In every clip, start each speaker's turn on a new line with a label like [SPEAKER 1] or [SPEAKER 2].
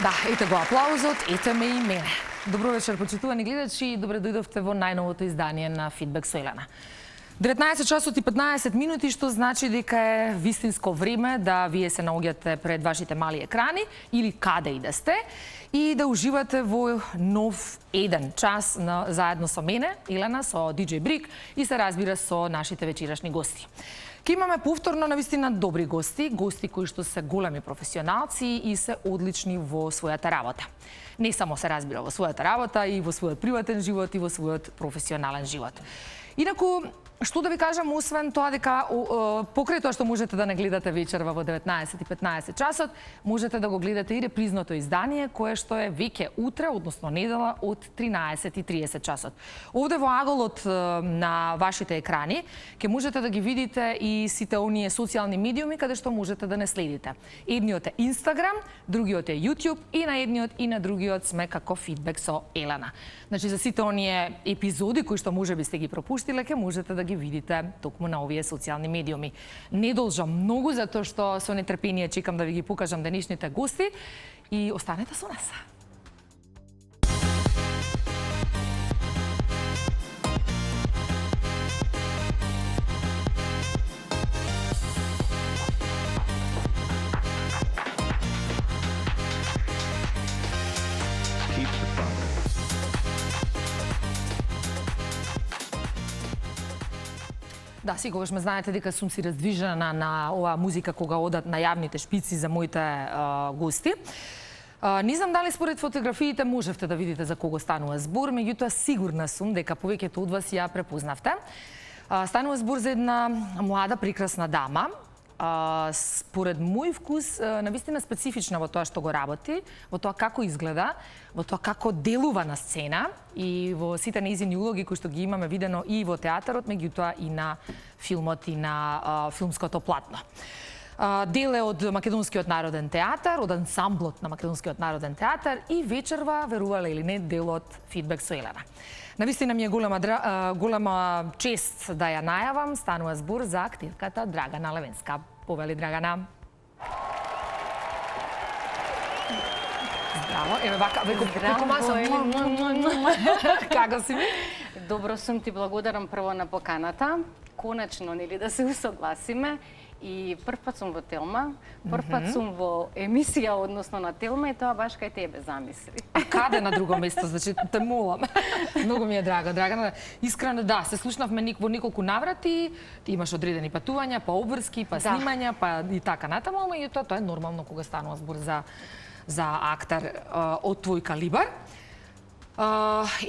[SPEAKER 1] Да, ете го аплаузот, ете ме и мене. Добро вечер, почитувани гледачи, и добре дојдовте во најновото издание на Фидбек со Елена. 19 часот и 15 минути, што значи дека е вистинско време да вие се наоѓате пред вашите мали екрани или каде и да сте и да уживате во нов еден час заедно со мене, Елена, со DJ Брик и се разбира со нашите вечерашни гости. Ке имаме повторно навистина добри гости кои што се големи професионалци и се одлични во својата работа. Не само се разбира во својата работа, и во својот приватен живот и во својот професионален живот. Инаку, што да ви кажам, освен тоа дека покрај тоа што можете да не гледате вечерва во 19 и 15 часот, можете да го гледате и репризното издание, кое што е веќе утре, односно недела, од 13:30 часот. Овде во аголот на вашите екрани ќе можете да ги видите и сите оние социјални медиуми каде што можете да не следите. Едниот е Instagram, другиот е YouTube и на едниот и на другиот сме како Фидбек со Елена. Значи, за сите оние епизоди кои што можеби сте ги пропуштиле, ќе можете да ги видите токму на овие социјални медиуми. Не должам многу, затоа што со нетрпение чекам да ви ги покажам денешните гости и останете со нас. Да, сигурно ме знаете дека сум си раздвижена на оваа музика кога одат најавните шпици за моите гости. Не знам дали според фотографиите можевте да видите за кого станува збор, меѓутоа сигурна сум дека повеќето од вас ја препознавте. Станува збор за една млада, прекрасна дама, според мој вкус, навистина специфична во тоа што го работи, во тоа како изгледа, во тоа како делува на сцена и во сите нејзини улоги кои што ги имаме видено и во театарот, меѓутоа и на филмот и на филмското платно. Дел е од Македонскиот народен театар, од ансамблот на Македонскиот народен театар и вечерва, верувале или не, дел од Фидбек со Елена. Навистина ми е голема чест да ја најавам. Станува збор за актирката Драгана Левенска. Повели, Драгана. Здраво. Еве вака, како маса. Како си ми?
[SPEAKER 2] Добро сум, ти благодарам прво на поканата. Конечно, нели да се усогласиме. И прв пат сум во Телма, прв пат сум во емисија, односно на Телма, и тоа баш кај тебе замисли.
[SPEAKER 1] Каде на друго место, значи, те молам. Многу ми е драго, Драгана. Искрено, да, се слушнавме во неколку наврати, ти имаш одредени патувања, па обврски, па снимања, па и така натаму, и тоа е нормално кога станува збор за актер од твој калибар.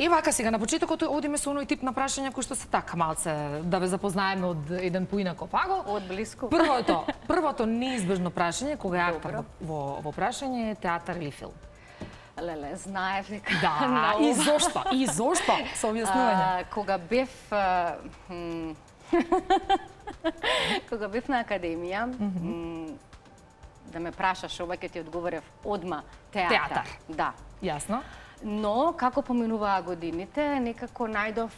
[SPEAKER 1] Вака сега, на почетокот одиме со оној тип на прашања кои што се така малце да ве запознаеме од еден поинаков агол.
[SPEAKER 2] Од блиску.
[SPEAKER 1] Првото неизбежно прашање, кога е актер во прашање, е театар или филм?
[SPEAKER 2] Леле, знаев дека...
[SPEAKER 1] Да, и зошто, со објаснување.
[SPEAKER 2] Кога бев... Кога бев на академија, да ме прашаш, обаќе ти одговорев одма театар. Да.
[SPEAKER 1] Јасно.
[SPEAKER 2] Но, како поминуваа годините, некако најдов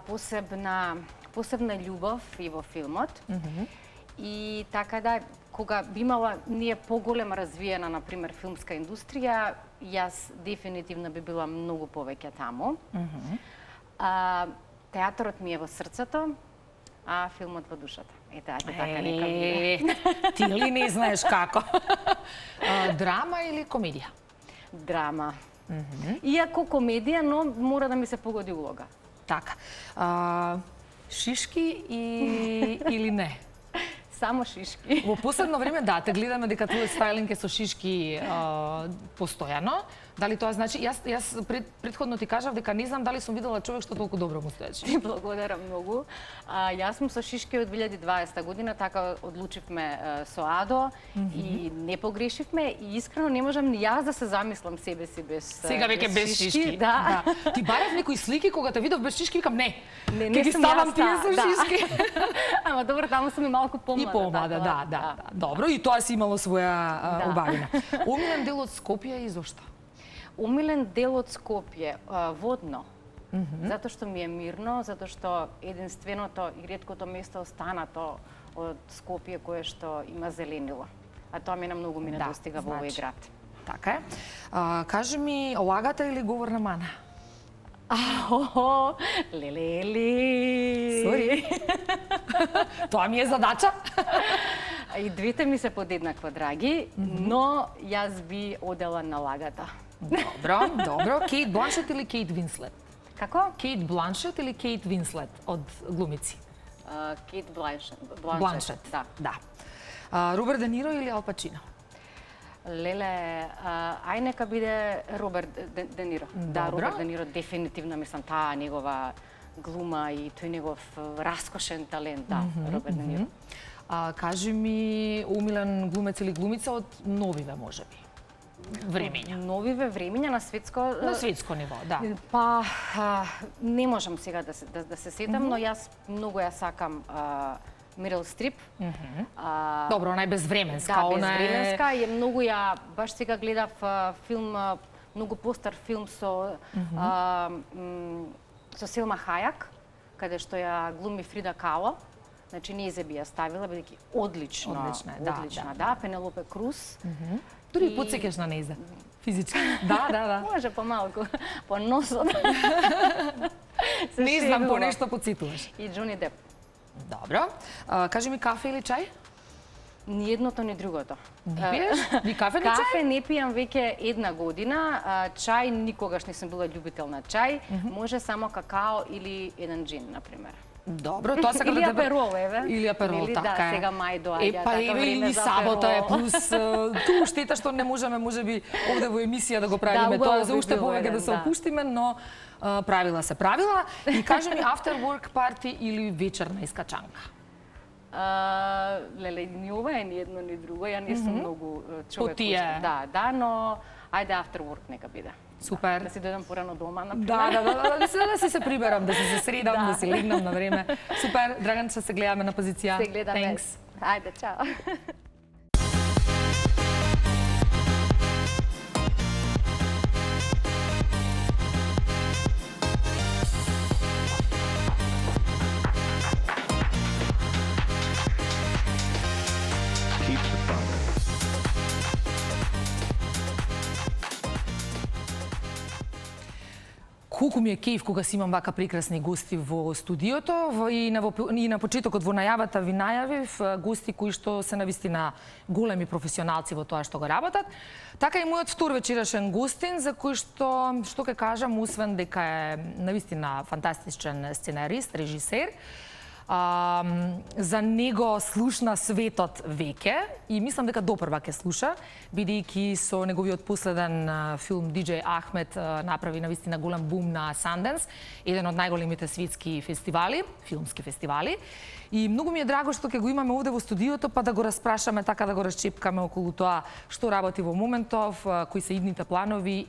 [SPEAKER 2] посебна љубов и во филмот. И така да, кога би имала ние поголема развиена, например, филмска индустрија, јас дефинитивно би била многу повеќе таму. Театарот ми е во срцето, а филмот во душата. Ете, така нека биде.
[SPEAKER 1] Ти ли не знаеш како? Драма или комедија?
[SPEAKER 2] Драма. Иако комедија, но мора да ми се погоди улога.
[SPEAKER 1] Така. Шишки или не?
[SPEAKER 2] Само шишки.
[SPEAKER 1] Во последно време, да, те гледаме дека твојот стајлинг е со шишки постојано. Дали тоа значи, јас претходно ти кажав дека не знам дали сум видела човек што толку добро му стоеше.
[SPEAKER 2] Ти благодарам многу. Јас сум со шишки од 2020 година, така одлучивме со Адо и не погрешивме и искрено не можам ни јас да се замислам себе си без
[SPEAKER 1] сега веќе без шишки.
[SPEAKER 2] Да.
[SPEAKER 1] Ти барав некои слики кога те видов без шишки, викам не.
[SPEAKER 2] Не
[SPEAKER 1] ги ставам тие со шишки.
[SPEAKER 2] Ама добро, таму сум и малку помлада.
[SPEAKER 1] И помлада, да. Добро, и тоа си имало своја убавина. Омилен дел од Скопје и зошто?
[SPEAKER 2] Омилен дел од Скопје, водно. Затоа што ми е мирно, затоа што единственото и реткото место останато од Скопје кое што има зеленило. А тоа мене многу ми недостига во овој град.
[SPEAKER 1] Така е. Кажи ми, лагата или говорна мана?
[SPEAKER 2] Лелели.
[SPEAKER 1] Сори. Тоа ми е задача.
[SPEAKER 2] И двете ми се подеднакво драги, но јас би одела на лагата.
[SPEAKER 1] Добро. Кейт Бланшет или Кейт Винслет?
[SPEAKER 2] Како?
[SPEAKER 1] Кейт Бланшет или Кейт Винслет од глумици?
[SPEAKER 2] Кейт Бланшет.
[SPEAKER 1] Да. Роберт Де Ниро или Ал Пачино?
[SPEAKER 2] Леле, ај нека биде Роберт Де Ниро. Да, Роберт Де Ниро дефинитивно, мислам, таа негова глума и тој негов раскошен талент, да, Роберт Де Ниро.
[SPEAKER 1] Кажи ми, умилен глумец или глумица од новиве, можеби? Времења.
[SPEAKER 2] Новиве времења на светско
[SPEAKER 1] ниво, да.
[SPEAKER 2] Па не можам сега да се сетам, но јас многу ја сакам Мерил Стрип.
[SPEAKER 1] Добро, она е безвременска.
[SPEAKER 2] Да, безвременска и многу ја баш сега гледав филм, многу постар филм со Селма Хајак, каде што ја глуми Фрида Кало. Значи не се би ја ставила, бидејќи одлична, да, Пенелопе Круз.
[SPEAKER 1] Дури потсекаш на нејза, физички. Да.
[SPEAKER 2] Може помалку, по носот.
[SPEAKER 1] Не знам, по нешто потсетуваш.
[SPEAKER 2] И Џони Деп.
[SPEAKER 1] Добро. Кажи ми, кафе или чај?
[SPEAKER 2] Ни едното, ни другото.
[SPEAKER 1] Не пиеш? Ни кафе, ни чај?
[SPEAKER 2] Кафе не пијам веќе една година. Чај никогаш не сум била љубител на чај. Може само какао или еден джин, например.
[SPEAKER 1] Добро, тоа сега
[SPEAKER 2] или аперол, еве.
[SPEAKER 1] Или аперол, така е.
[SPEAKER 2] Да, сега мај доаѓа
[SPEAKER 1] така време за сабота е плюс ту штета што не можеме можеби овде во емисија да го правиме тоа за уште повеќе да се опуштиме, но правила се правила. И кажи ми, after work party или вечерна искачанка?
[SPEAKER 2] Леле, ни ова е ни едно ни друго, ја не сум многу човек. Да, но ајде after work нека биде.
[SPEAKER 1] Супер.
[SPEAKER 2] Да си дојдам порано дома, например.
[SPEAKER 1] Да си се приберам, да си се средам, да си легнам на време. Супер, Драган, ще се гледаме на позиција.
[SPEAKER 2] Се гледаме. Ајде, чао.
[SPEAKER 1] Колку ми е кејф кога си имам вака прекрасни гости во студиото и на почетокот во најавата ви најавив гости кои што се навистина големи професионалци во тоа што го работат. Така и мојот втор вечерашен гостин за кој што ќе кажам, освен дека е навистина фантастичен сценарист, режисер, за него слушна светот веќе и мислам дека допрва ќе слуша, бидејќи со неговиот последен филм Диџеј Ахмет направи навистина голем бум на Санденс, еден од најголемите светски фестивали, филмски фестивали. И многу ми е драго што ќе го имаме овде во студиото, па да го распрашаме, така да го расчепкаме околу тоа што работи во моментов, кои се идните планови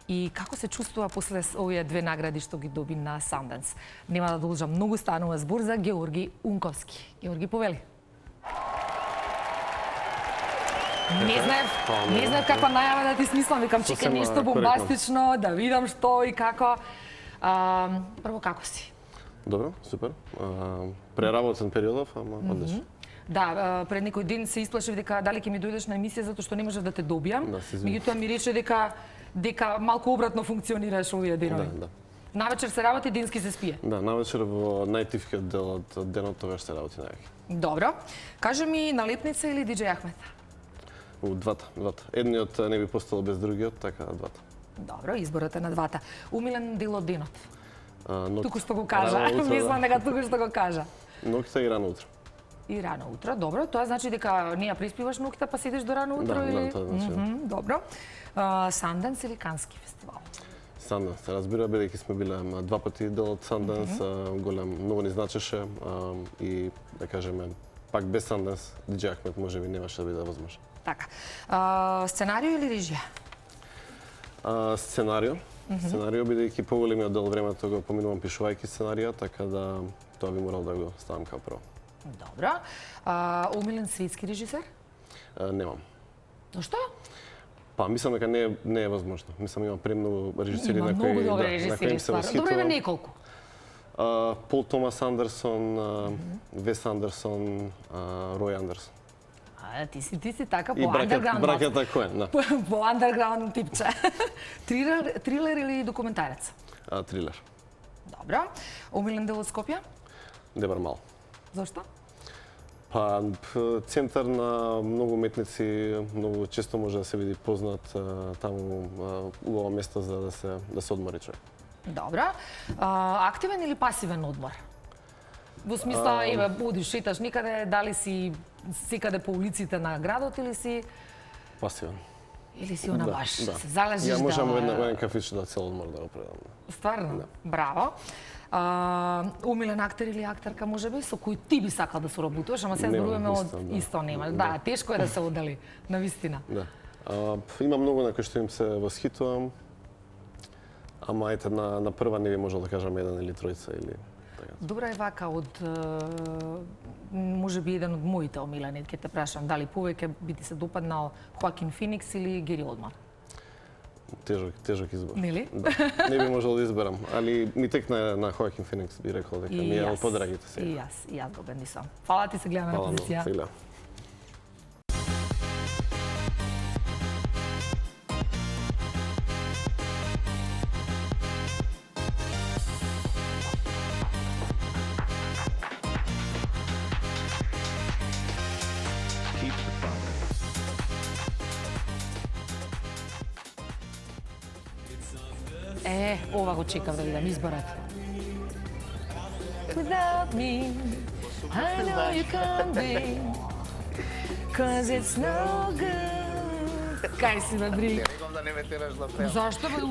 [SPEAKER 1] и како се чувствува после овие две награди што ги доби на Санденс. Нема да должам многу, станува збор за Георги Унковски. Георги, повели. Не знаев каква најава да ти смислам, викам чека нешто бомбастично, да видам што и како. Прво, како си?
[SPEAKER 3] Добро, супер. Преработен периодов, ама одлично.
[SPEAKER 1] Да, пред некој ден се исплашив дека дали ќе ми дојдеш на емисија затоа што не можев да те добијам. Меѓутоа ми рече дека малку обратно функционираш овие денови.
[SPEAKER 3] Да.
[SPEAKER 1] Навечер се работи, денски се спие.
[SPEAKER 3] Да, навечер во најтивкиот дел од денот тогаш се работи најаки.
[SPEAKER 1] Добро. Кажи ми, Налепница или Диџеј Ахмет?
[SPEAKER 3] Двата. Едниот не би постало без другиот, така двата.
[SPEAKER 1] Добро, изборот е на двата. Умилен дел од денот? Туку што го кажа. Мислам дека туку што го кажа.
[SPEAKER 3] Ноќта и рано утро.
[SPEAKER 1] И рано утро, добро. Тоа значи дека не ја приспиваш ноќта па седиш до рано утро или?
[SPEAKER 3] Да, тоа значи.
[SPEAKER 1] Добро. Санденс или Кански фестивал?
[SPEAKER 3] Санденс, се разбира, бидејќи сме биле два пати дел од Санденс, голем, многу ни значеше и да кажеме, пак без Санденс, Диџеј Ахмет можеби немаше да биде возможно.
[SPEAKER 1] Така. Сценарио или режија?
[SPEAKER 3] Сценарио. Сценарио, бидејќи поголемиот дел времето го поминувам пишувајќи сценарија, така да тоа би морал да го ставам као прво.
[SPEAKER 1] Добро. Омилен светски режисер?
[SPEAKER 3] Немам.
[SPEAKER 1] Зошто?
[SPEAKER 3] Па, мислам дека не е возможно. Мислам има премногу режисери на кои
[SPEAKER 1] многу добри режисери, стварно. Добро, има неколку.
[SPEAKER 3] Пол Томас Андерсон, Вес Андерсон, Рој Андерсон.
[SPEAKER 1] Да, ти си така
[SPEAKER 3] И
[SPEAKER 1] по андерграунд.
[SPEAKER 3] браката Коен, да.
[SPEAKER 1] По андерграунд типче. Трилер или документарец?
[SPEAKER 3] Трилер.
[SPEAKER 1] Добро. Омилен дел од Скопје?
[SPEAKER 3] Дебар мал.
[SPEAKER 1] Зошто?
[SPEAKER 3] Па, центар на многу уметници, многу често може да се види познат, таму убаво место за да се одмори човек.
[SPEAKER 1] Добро. Активен или пасивен одмор? Во смисла, еве, одиш, шеташ никаде, дали си секаде по улиците на градот или си
[SPEAKER 3] Пасивен.
[SPEAKER 1] или си она баш
[SPEAKER 3] Да.
[SPEAKER 1] се залежиш
[SPEAKER 3] Ја можам
[SPEAKER 1] да...
[SPEAKER 3] во еден кафич да цел одмор да го предам.
[SPEAKER 1] Стварно?
[SPEAKER 3] Да.
[SPEAKER 1] Браво. Умилен актер или актерка можеби со кој ти би сакал да соработуваш, ама се
[SPEAKER 3] Немам
[SPEAKER 1] зборуваме од
[SPEAKER 3] исто, да.
[SPEAKER 1] исто нема. Да, тешко е да се одели, на вистина.
[SPEAKER 3] Да. Има многу на кои што им се восхитувам, ама ете на прва не би можел да кажам еден или тројца или така.
[SPEAKER 1] Добра е вака од можеби еден од моите омилени, ќе те прашам дали повеќе би ти се допаднал Хоакин Феникс или Гери Олдман?
[SPEAKER 3] Тежок избор.
[SPEAKER 1] Нели?
[SPEAKER 3] Да. Не би можел да изберам, али ми текна на Хоакин Феникс би рекол дека ми е од подрагите сега.
[SPEAKER 1] И јас го бендисам. Фала ти, се гледаме на
[SPEAKER 3] Фала многу,
[SPEAKER 1] позиција.
[SPEAKER 3] се гледам.
[SPEAKER 1] Ова го чекав да видам изборот. Without me, I know you can't be, 'cause it's no good. Кај си, Мадри?
[SPEAKER 4] Рекам да не ме тераш да пеам.
[SPEAKER 1] Зашто бе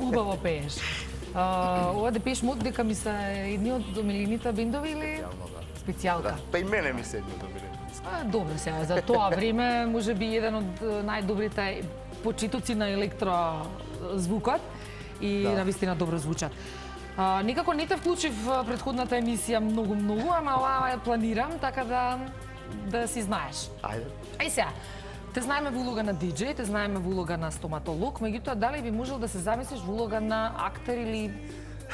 [SPEAKER 1] убаво пееш? Ова да пееш мод дека ми се едни од омилените бендови или специјалка?
[SPEAKER 4] Па и мене ми се едно добре.
[SPEAKER 1] Добро сега, за тоа време може би еден од најдобрите почитоци на електрозвукот и на вистина добро звучат. Никако не те вклучив претходната емисија многу, ама ова ја планирам, така да си знаеш.
[SPEAKER 4] Ајде.
[SPEAKER 1] Ај сега, те знаеме во улога на диџеј, те знаеме во улога на стоматолог, меѓутоа дали би можел да се замислиш во улога на актер или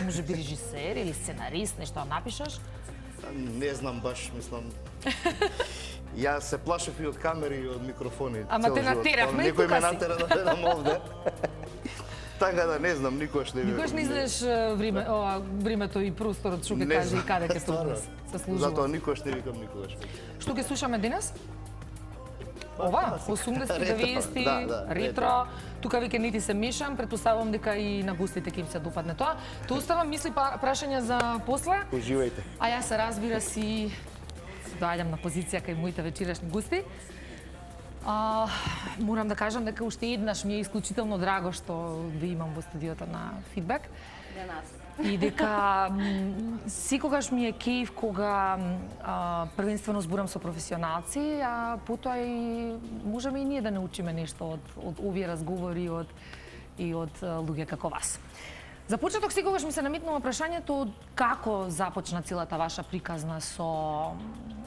[SPEAKER 1] може би режисер или сценарист, нешто да напишеш?
[SPEAKER 4] Не знам баш, мислам. Јас се плашев и од камери и од микрофони.
[SPEAKER 1] Ама
[SPEAKER 4] цел
[SPEAKER 1] те
[SPEAKER 4] живот.
[SPEAKER 1] натеравме и
[SPEAKER 4] Некој
[SPEAKER 1] тука
[SPEAKER 4] ме
[SPEAKER 1] си.
[SPEAKER 4] натера да бедам овде. Така да не знам, никош не
[SPEAKER 1] Никош не знаеш времето и просторот, што ќе
[SPEAKER 4] Не
[SPEAKER 1] каже и
[SPEAKER 4] знам.
[SPEAKER 1] каде ќе
[SPEAKER 4] Стварно.
[SPEAKER 1] се служува.
[SPEAKER 4] Затоа никош не викам никогаш.
[SPEAKER 1] Што ќе слушаме денес? Ова, 80-ти, 90-ти,
[SPEAKER 4] Да,
[SPEAKER 1] ретро. Тука веќе не ти се мешам, претпоставувам дека и на гостите ќе им се допадне тоа. Тоа оставам мисли прашања за после.
[SPEAKER 4] Уживајте.
[SPEAKER 1] А јас се разбира си доаѓам на позиција кај моите вечерашни гости. Морам да кажам дека уште еднаш ми е исклучително драго што ви имам во студиото на Фидбек.
[SPEAKER 2] За нас.
[SPEAKER 1] И дека секогаш ми е кејф кога првенствено зборам со професионалци, а потоа и можеме и ние да научиме нешто од овие разговори и од луѓе како вас. За почеток секогаш ми се наметнува прашањето како започна целата ваша приказна со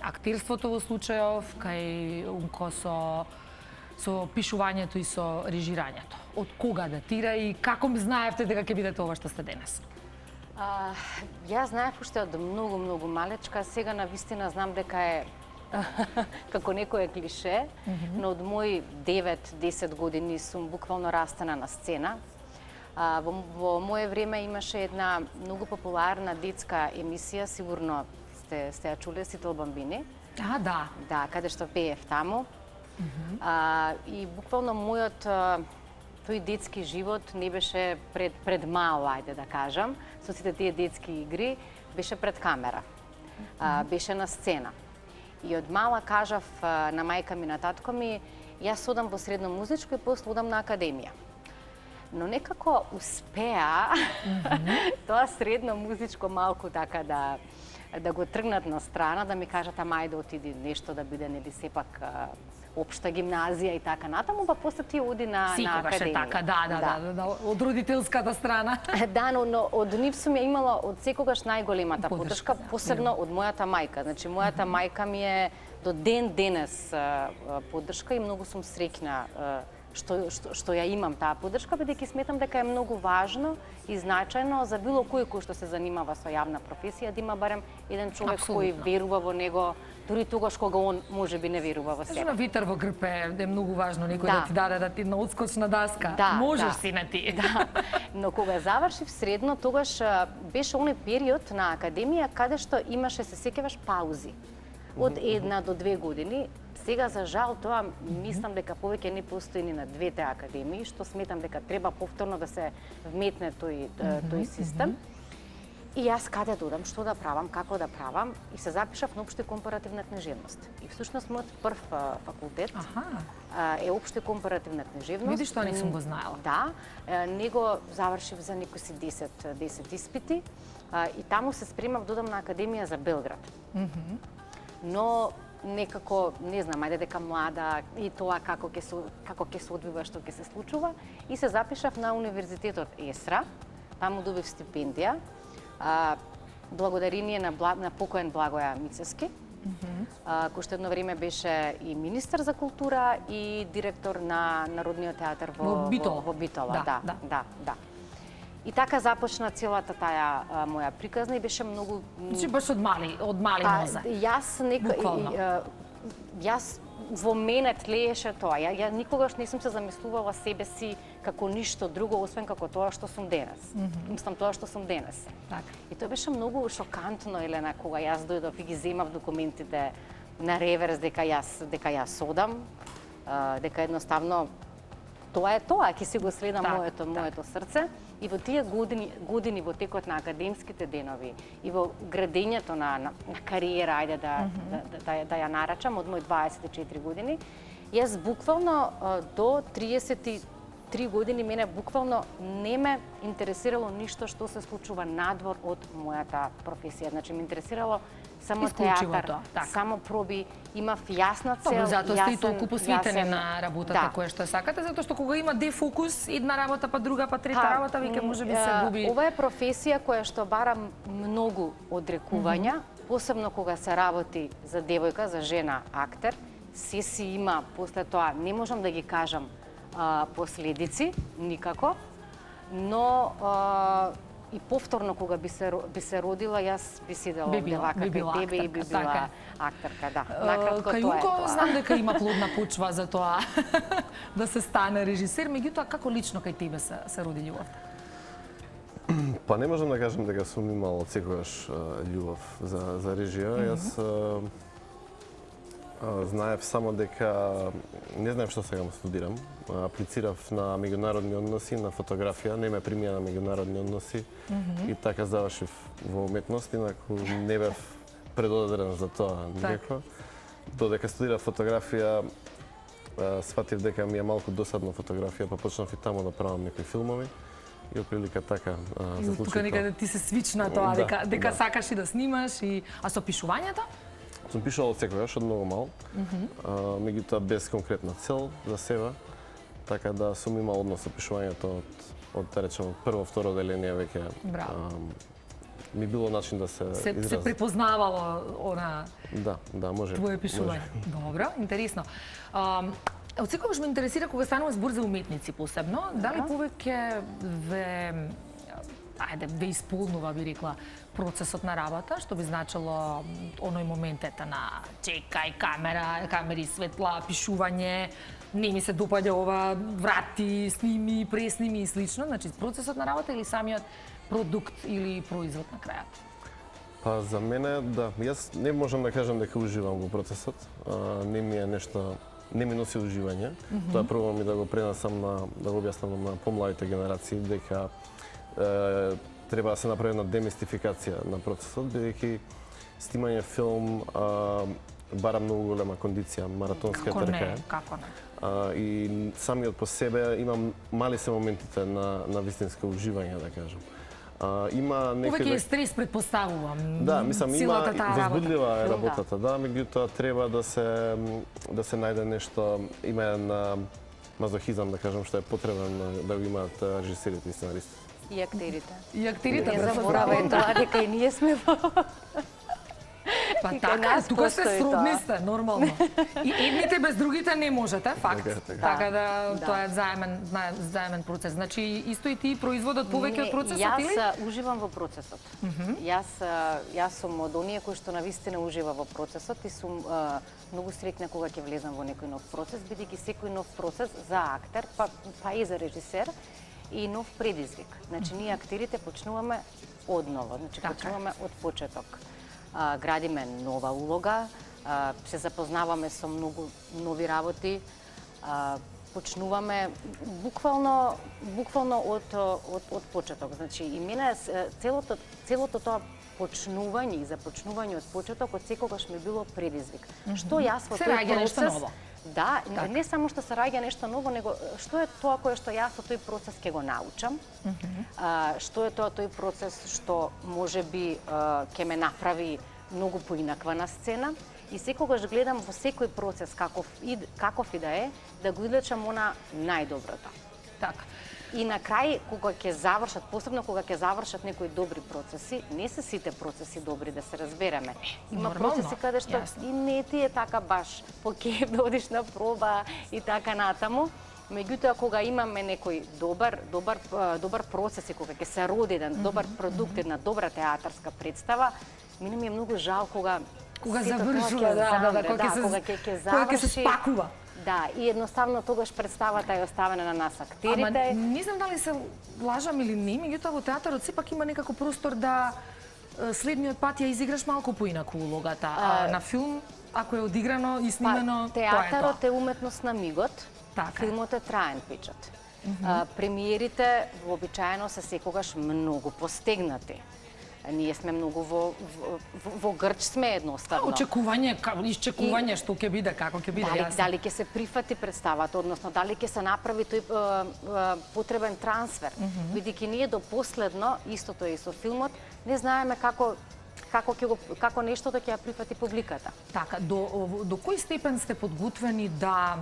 [SPEAKER 1] актерството во случајов, кај Умко со пишувањето и со режирањето. Од кога датира и како ми знаевте дека ќе бидете ова што сте денес?
[SPEAKER 2] Јас знаев уште од многу малечка, сега на вистина знам дека е како некое клише, но од мои 9-10 години сум буквално растена на сцена. Во мое време имаше една многу популарна детска емисија, сигурно сте ја чуле, Сител Бамбини.
[SPEAKER 1] Да.
[SPEAKER 2] Да, каде што пеев таму. И буквално мојот тој детски живот не беше пред мал, ајде да кажам, со сите тие детски игри, беше пред камера. Беше на сцена. И од мала кажав на мајка ми, на татко ми, јас одам во средно музичко и после одам на академија. Но некако успеа тоа средно музичко малку така да го тргнат на страна, да ми кажат ама ајде отиди нешто да биде нели сепак општа гимназија и така натаму, па после ти оди на
[SPEAKER 1] Секогаш е
[SPEAKER 2] академија.
[SPEAKER 1] така, да, од родителската страна.
[SPEAKER 2] Да, но од нив сум ја имала од секогаш најголемата
[SPEAKER 1] Поддршка,
[SPEAKER 2] поддршка, посебно од мојата мајка. Значи, мојата мајка ми е до ден денес поддршка и многу сум среќна што ја имам таа поддршка, бидејќи сметам дека е многу важно и значајно за било кој кој што се занимава со јавна професија да има барем еден човек кој верува во него, дури тогаш кога он можеби не верува во себе.
[SPEAKER 1] На витар во грб е многу важно некој да ти даде да ти на одскочна даска. Можеш си на ти.
[SPEAKER 2] Да. Но кога завршив средно, тогаш беше оној период на академија каде што имаше, се сеќаваш, паузи од 1 до 2 години. Сега, за жал, тоа мислам дека повеќе не постои ни на двете академии, што сметам дека треба повторно да се вметне тој систем. И јас каде да одам, што да правам, како да правам, и се запишав на општа компаративна книжевност. И всушност мојот прв факултет е општа компаративна книжевност.
[SPEAKER 1] Видиш, тоа не сум го знаела.
[SPEAKER 2] Да, него завршив за некои си 10 испити и таму се спремав да одам на Академија за Белград. Но некако, не знам, ајде дека млада и тоа како ќе се одвива, што ќе се случува, и се запишав на Универзитетот ЕСРА. Таму добив стипендија, благодарение на покоен Благоја Мицевски, кој што едно време беше и министар за култура и директор на Народниот театар во Битола. Да. И така започна целата таа моја приказна и беше многу...
[SPEAKER 1] Значи баш од мали нозе.
[SPEAKER 2] Јас во мене тлееше тоа. Ја никогаш не сум се замислувала себе си како ништо друго, освен како тоа што сум денес. Мислам тоа што сум денес. И тоа беше многу шокантно, Елена, кога јас дојдов и ги земав документите на реверс дека јас одам, дека едноставно тоа е тоа, ќе си го следам моето срце. И во тие години во текот на академските денови и во градењето на кариера, ајде да ја нарачам, од мој 24 години, јас буквално до 33 години мене буквално не ме интересирало ништо што се случува надвор од мојата професија. Значи ме интересирало само театар, само проби, имав јасна цел,
[SPEAKER 1] затоа сте и толку посветени на работата која што сакате, затоа што кога има дефокус, една работа па друга па трета работа, веќе можеби се губи.
[SPEAKER 2] Ова е професија која што бара многу одрекувања, посебно кога се работи за девојка, за жена актер, се си има после тоа, не можам да ги кажам последици, никако, но и повторно кога би се родила, јас би седела девака кај тебе и би била актерка, да. Накратко тоа е тоа.
[SPEAKER 1] Кај знам дека има плодна почва за тоа да се стане режисер, меѓутоа како лично кај тебе се роди љубовта?
[SPEAKER 3] Па не можам да кажам дека сум имал од секогаш љубов за режија. Јас знаев само дека не знаев што сега студирам. Аплицирав на меѓународни односи, на фотографија, не ме примија на меѓународни односи и така завршив во уметност, инаку не бев предодрен за тоа никако. Додека студирав фотографија, сватив дека ми е малку досадно фотографија, па почнав и таму да правам некои филмови. И оприлика така се случи тоа.
[SPEAKER 1] Тука некаде ти се свична тоа, дека сакаш и да снимаш, а со пишувањето?
[SPEAKER 3] Сум пишал од секогаш, од многу мал, меѓутоа без конкретна цел за себе, така да сум имал однос со пишувањето од да речем, прво, второ деление веќе. Ми било начин да се изразам.
[SPEAKER 1] Се препознавало она...
[SPEAKER 3] Да, може.
[SPEAKER 1] Твое пишување. Добро, интересно. Од секогаш ме интересира кога станува збор за уметници посебно, дали повеќе ве исполнува, би рекла, процесот на работа, што би значило оној моментете на чекај, камери, светла, пишување, не ми се допаѓа ова, врати, сними, пресними и слично, значи процесот на работа или самиот продукт или производ на крајот?
[SPEAKER 3] Па за мене, да, јас не можам да кажам дека уживам во процесот, не ми е нешто, не ми носи уживање. Тоа пробувам и да го пренесам да го објаснам на помладите генерации дека треба да се направи една демистификација на процесот, бидејќи снимање филм бара многу голема кондиција, маратонска трка.
[SPEAKER 1] Како не?
[SPEAKER 3] И самиот по себе има мали се моментите на вистинско уживање, да кажам. Има некој...
[SPEAKER 1] Повеќе стрес предпоставувам.
[SPEAKER 3] Да, мислам, има возбудлива е работата, да, меѓутоа треба да се најде нешто, има еден мазохизам, да кажам, што е потребен да го имаат режисерите и сценаристите.
[SPEAKER 2] И актерите.
[SPEAKER 1] И актерите,
[SPEAKER 2] не заборавај тоа дека и ние сме во
[SPEAKER 1] Па
[SPEAKER 2] И кај
[SPEAKER 1] така,
[SPEAKER 2] нас
[SPEAKER 1] тука се
[SPEAKER 2] постои
[SPEAKER 1] сродни
[SPEAKER 2] тоа.
[SPEAKER 1] сте, нормално. И едните без другите не можете, факт.
[SPEAKER 3] Така.
[SPEAKER 1] Така да,
[SPEAKER 2] Да.
[SPEAKER 1] тоа е заемен процес. Значи, исто и ти производот повеќе од процесот, или?
[SPEAKER 2] Јас уживам во процесот. Јас сум од оние кои што навистина ужива во процесот и сум многу среќна кога ќе влезам во некој нов процес, бидејќи секој нов процес за актер, па и за режисер, и нов предизвик. Значи, ние актерите почнуваме одново, значи
[SPEAKER 1] Така е.
[SPEAKER 2] почнуваме од почеток. Градиме нова улога, се запознаваме со многу нови работи, почнуваме буквално од почеток. Значи, и мене целото тоа почнување и започнување од почеток од секогаш ми било предизвик. Што јас во
[SPEAKER 1] Се
[SPEAKER 2] тој
[SPEAKER 1] раѓа нешто
[SPEAKER 2] процес...
[SPEAKER 1] ново.
[SPEAKER 2] Да, не само што се раѓа нешто ново, него што е тоа кое што јас во тој процес ќе го научам, што е тоа тој процес што можеби ќе ме направи многу поинаква на сцена, и секогаш гледам во секој процес каков и да е, да го извлечам она најдоброто.
[SPEAKER 1] Така.
[SPEAKER 2] И на крај, кога ќе завршат, посебно кога ќе завршат некои добри процеси, не се сите процеси добри, да се разбереме. Има
[SPEAKER 1] Нормално,
[SPEAKER 2] процеси каде што
[SPEAKER 1] јасно.
[SPEAKER 2] и не ти е така баш по кеф да одиш на проба и така натаму. Меѓутоа, кога имаме некој добар процес и кога ќе се роди еден добар продукт, една добра театарска представа, мене ми е многу жал кога сето тоа
[SPEAKER 1] завршува,
[SPEAKER 2] ќе замре,
[SPEAKER 1] кога
[SPEAKER 2] ќе
[SPEAKER 1] ќе се
[SPEAKER 2] заврши.
[SPEAKER 1] спакува.
[SPEAKER 2] Да, и едноставно тогаш представата е оставена на нас актерите.
[SPEAKER 1] Ама не знам дали се лажам или не, меѓутоа во театарот сепак има некако простор да следниот пат ја изиграш малку поинаку улогата. А на филм, ако е одиграно и снимено, тоа е тоа.
[SPEAKER 2] Театарот е уметност на мигот,
[SPEAKER 1] Така.
[SPEAKER 2] филмот е траен печат. Премиерите вообичаено се секогаш многу постегнати. Ние сме многу во грч сме едноставно.
[SPEAKER 1] Исчекување што ќе биде, како ќе биде, јасно.
[SPEAKER 2] Дали ќе се прифати представата, односно дали ќе се направи тој потребен трансфер. Бидејќи ние до последно, истото е и со филмот, не знаеме како нештото ќе ја прифати публиката.
[SPEAKER 1] Така, до кој степен сте подготвени да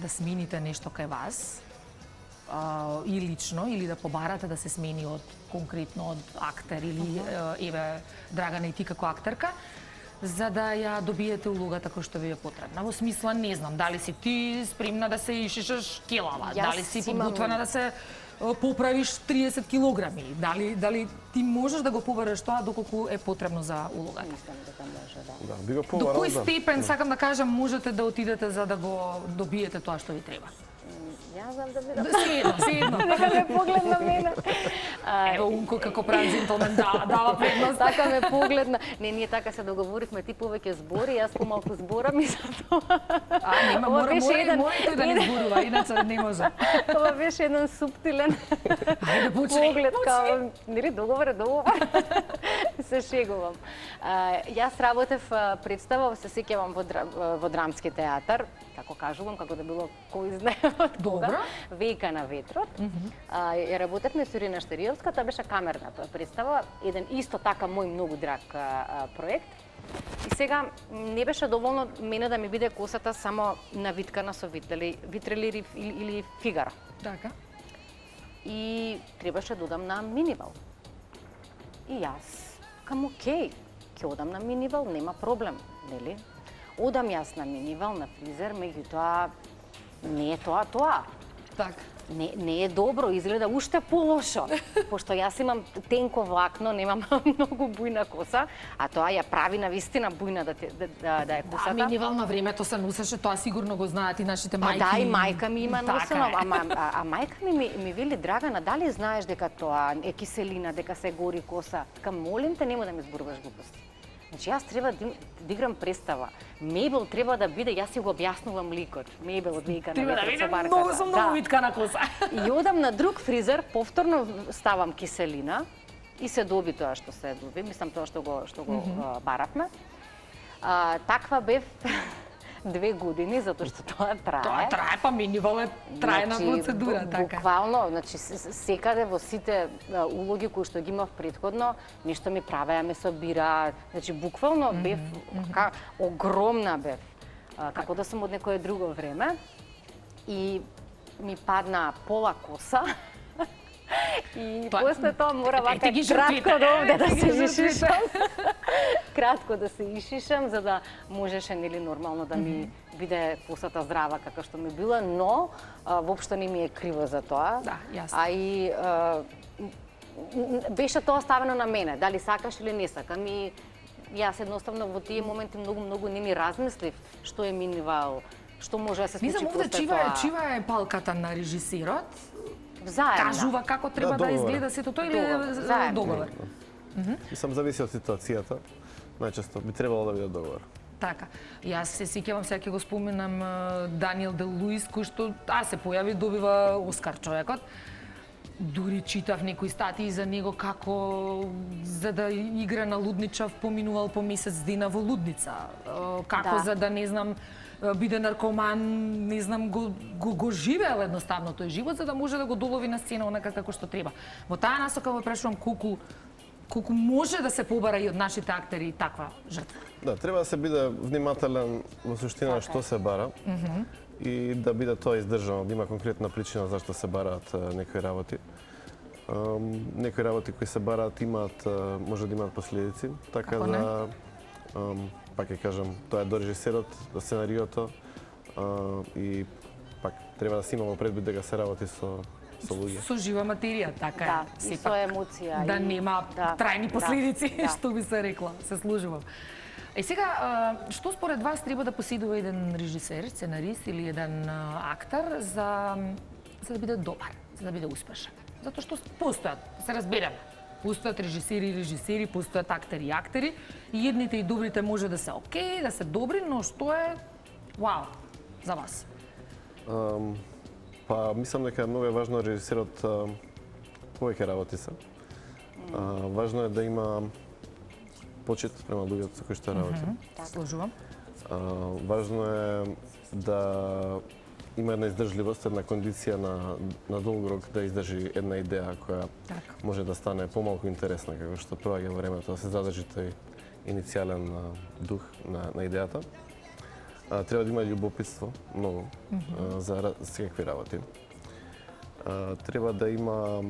[SPEAKER 1] смените нешто кај вас? И лично, или да побарате да се смени конкретно од актер или еве Драгана и ти како актерка, за да ја добиете улогата која што ви е потребна. Во смисла, не знам, дали си ти спремна да се ишишеш келава, дали си подготвена да се поправиш 30 килограми, дали ти можеш да го побараш тоа доколку е потребно за улогата.
[SPEAKER 2] Мислам дека може, да.
[SPEAKER 3] Да, би го
[SPEAKER 1] До
[SPEAKER 3] побарал,
[SPEAKER 1] кој
[SPEAKER 3] да.
[SPEAKER 1] степен, сакам да кажам, можете да отидете за да го добиете тоа што ви треба?
[SPEAKER 2] Ја знам да видам.
[SPEAKER 1] Седно.
[SPEAKER 2] Нека ме погледна мене.
[SPEAKER 1] Ево, Унко како прави джентлмен дава предност.
[SPEAKER 2] Така ме погледна. Не, ние така се договоривме, ти повеќе збори, јас помалку зборам и за тоа.
[SPEAKER 1] Нема, мора тој да не зборува, иначе не може.
[SPEAKER 2] Ова беше еден суптилен
[SPEAKER 1] Ајде, почни.
[SPEAKER 2] поглед, као, нели, договор. Се шегувам. Јас работев представа, се сеќавам во Драмски театар, како кажувам, како да било кој знае од кога.
[SPEAKER 1] Добро.
[SPEAKER 2] Вејка на ветрот. Ја работевме со Ирина Штериевска, тоа беше камерна представа, еден исто така мој многу драг проект. И сега не беше доволно мене да ми биде косата само навиткана со витрели или Фигаро.
[SPEAKER 1] Така.
[SPEAKER 2] И требаше да одам на минивал. И јас, окей, ќе одам на минивал, нема проблем, нели? Одам јас на минивал, на фризер, меѓутоа не е тоа.
[SPEAKER 1] Така.
[SPEAKER 2] Не е добро, изгледа уште полошо, пошто јас имам тенко влакно, немам многу бујна коса, а тоа ја прави навистина бујна да е косата.
[SPEAKER 1] Минивал на времето се носеше, тоа сигурно го знаат и нашите мајки.
[SPEAKER 2] Да, и мајка ми има
[SPEAKER 1] Така
[SPEAKER 2] носено,
[SPEAKER 1] е.
[SPEAKER 2] а мајка ми вели, Драгана, дали знаеш дека тоа е киселина, дека се гори коса? Така, молим те, немој да ми зборуваш глупости. Значи, јас треба да играм представа. Мебел треба да биде, јас си го објаснувам ликот. Мебел од Вејка на
[SPEAKER 1] Треба да
[SPEAKER 2] ветрот
[SPEAKER 1] биде
[SPEAKER 2] со барката.
[SPEAKER 1] многу со многу витка на коса.
[SPEAKER 2] И одам на друг фризер, повторно ставам киселина и се доби тоа што се доби, мислам тоа што го баравме. Таква бев 2 години, затоа што тоа трае.
[SPEAKER 1] Тоа трае, па минивал е траена процедура, така.
[SPEAKER 2] Буквално, значи секаде во сите улоги кои што ги имав претходно, нешто ми правеа, ме собира, значи буквално бев огромна бев. Како да сум од некое друго време. И ми падна пола коса И
[SPEAKER 1] Па,
[SPEAKER 2] после тоа мора вака
[SPEAKER 1] ете ги жртвите,
[SPEAKER 2] кратко до овде да
[SPEAKER 1] ете ги
[SPEAKER 2] се
[SPEAKER 1] жртвите.
[SPEAKER 2] ишишам. Кратко да се ишишам, за да можеше нели нормално да ми биде косата здрава како што ми била, но воопшто не ми е криво за тоа.
[SPEAKER 1] Да, јасно.
[SPEAKER 2] А и беше тоа оставено на мене, дали сакаш или не сакам. И јас едноставно во тие моменти многу не ми размислив што е минивал, што може да се случи
[SPEAKER 1] Мислам, овде
[SPEAKER 2] после
[SPEAKER 1] чива
[SPEAKER 2] тоа.
[SPEAKER 1] е палката на режисерот.
[SPEAKER 2] Заедно.
[SPEAKER 1] Кажува како треба да
[SPEAKER 3] договор.
[SPEAKER 1] изгледа сето тоа или
[SPEAKER 2] Договор, заедно.
[SPEAKER 1] договор.
[SPEAKER 3] Мислам, зависи од ситуацијата. Најчесто би требало да биде договор.
[SPEAKER 1] Така. Јас се сеќавам, сега ќе го споменам Даниел Дел Луис, кој што се појави, добива Оскар човекот. Дури читав некои статии за него како за да игра на Лудничав поминувал по месец дена во лудница. Како
[SPEAKER 2] Да.
[SPEAKER 1] за да не знам биде наркоман, не знам го живеел едноставно тој живот за да може да го долови на сцена онака како што треба. Во таа насока ме прашувам колку може да се побара и од нашите актери таква жртва.
[SPEAKER 3] Да, треба да се биде внимателен во суштина што се бара и да биде тоа издржано, да има конкретна причина зашто се бараат некои работи. Некои работи кои се бараат имаат може да имаат последици, така
[SPEAKER 1] Како не?
[SPEAKER 3] да пак ќе кажам, тоа е до режисерот, до сценариото и пак треба да се има во предвид дека се работи со луѓе.
[SPEAKER 1] Со жива материја, така
[SPEAKER 2] Да,
[SPEAKER 1] е.
[SPEAKER 2] и
[SPEAKER 1] Сепак,
[SPEAKER 2] со емоција.
[SPEAKER 1] да
[SPEAKER 2] и-
[SPEAKER 1] нема
[SPEAKER 2] да,
[SPEAKER 1] трајни
[SPEAKER 2] да,
[SPEAKER 1] последици,
[SPEAKER 2] да.
[SPEAKER 1] што би се рекла, се служувам. Е сега, што според вас треба да поседува еден режисер, сценарист или еден актер за да биде добар, за да биде успешен? Затоа што постојат, да се разбереме. Постојат режисери, постојат актери и актери, и едните и добрите може да се окей, да се добри, но што е вау за вас?
[SPEAKER 3] Па, мислам дека многу е важно режисерот повеќе работи се. Важно е да има почит према луѓето со кои што работи.
[SPEAKER 1] Служувам.
[SPEAKER 3] Важно е да има една издржливост, една кондиција на долг рок да издржи една идеја која
[SPEAKER 1] Така.
[SPEAKER 3] може да стане помалку интересна како што проаѓа времето, да се задржи тој иницијален дух на идејата. Треба да има љубопитство, многу, за секакви работи. Треба да има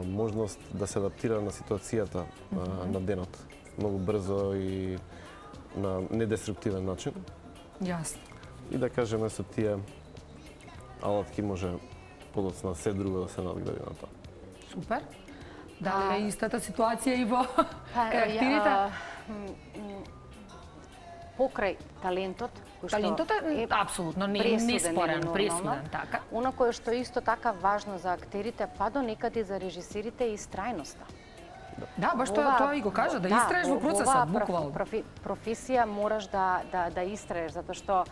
[SPEAKER 3] можност да се адаптира на ситуацијата на денот, многу брзо и на недеструктивен начин.
[SPEAKER 1] Јасно.
[SPEAKER 3] И да кажеме со тие алатки може подоцна се друго да се надгради на тоа.
[SPEAKER 1] Супер. Дали е истата ситуација и во карактерите?
[SPEAKER 2] Покрај талентот, кој што
[SPEAKER 1] Талентот е апсолутно неспорен, пресуден, така.
[SPEAKER 2] Она кое што е исто така важно за актерите, па до некаде за режисерите е истрајноста.
[SPEAKER 1] Да, баш тоа и го кажа, да истраеш во процесот, буквално.
[SPEAKER 2] Професија мораш да истраеш, затоа што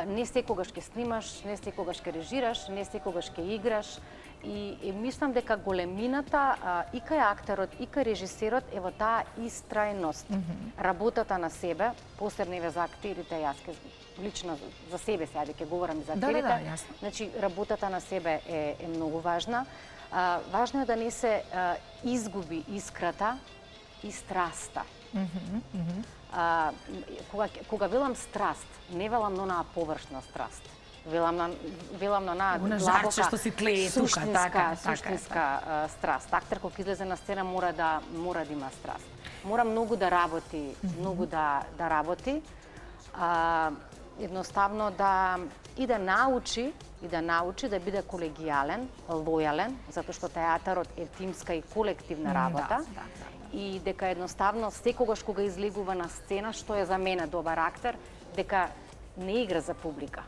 [SPEAKER 2] не секогаш ќе снимаш, не секогаш ќе режираш, не секогаш ќе играш. И мислам дека големината и кај актерот, и кај режисерот е во таа истрајност. Работата на себе, посебно еве за актерите, јас ке лично за себе сега ќе говорам и за актерите.
[SPEAKER 1] Да, јасно.
[SPEAKER 2] Значи, работата на себе е многу важна. Важно е да не се изгуби искрата и страста. Кога велам страст, не велам на онаа површна страст. Велам на онаа
[SPEAKER 1] Она
[SPEAKER 2] длабока,
[SPEAKER 1] жарче што си тлее тука, така,
[SPEAKER 2] суштинска страст. Актер кога излезе на сцена мора да има страст. Мора многу да работи, многу да работи. Едноставно да научи да биде колегијален, лојален, затоа што театарот е тимска и колективна работа. И дека едноставно секогаш кога излегува на сцена, што е за мене добар актер, дека не игра за публика.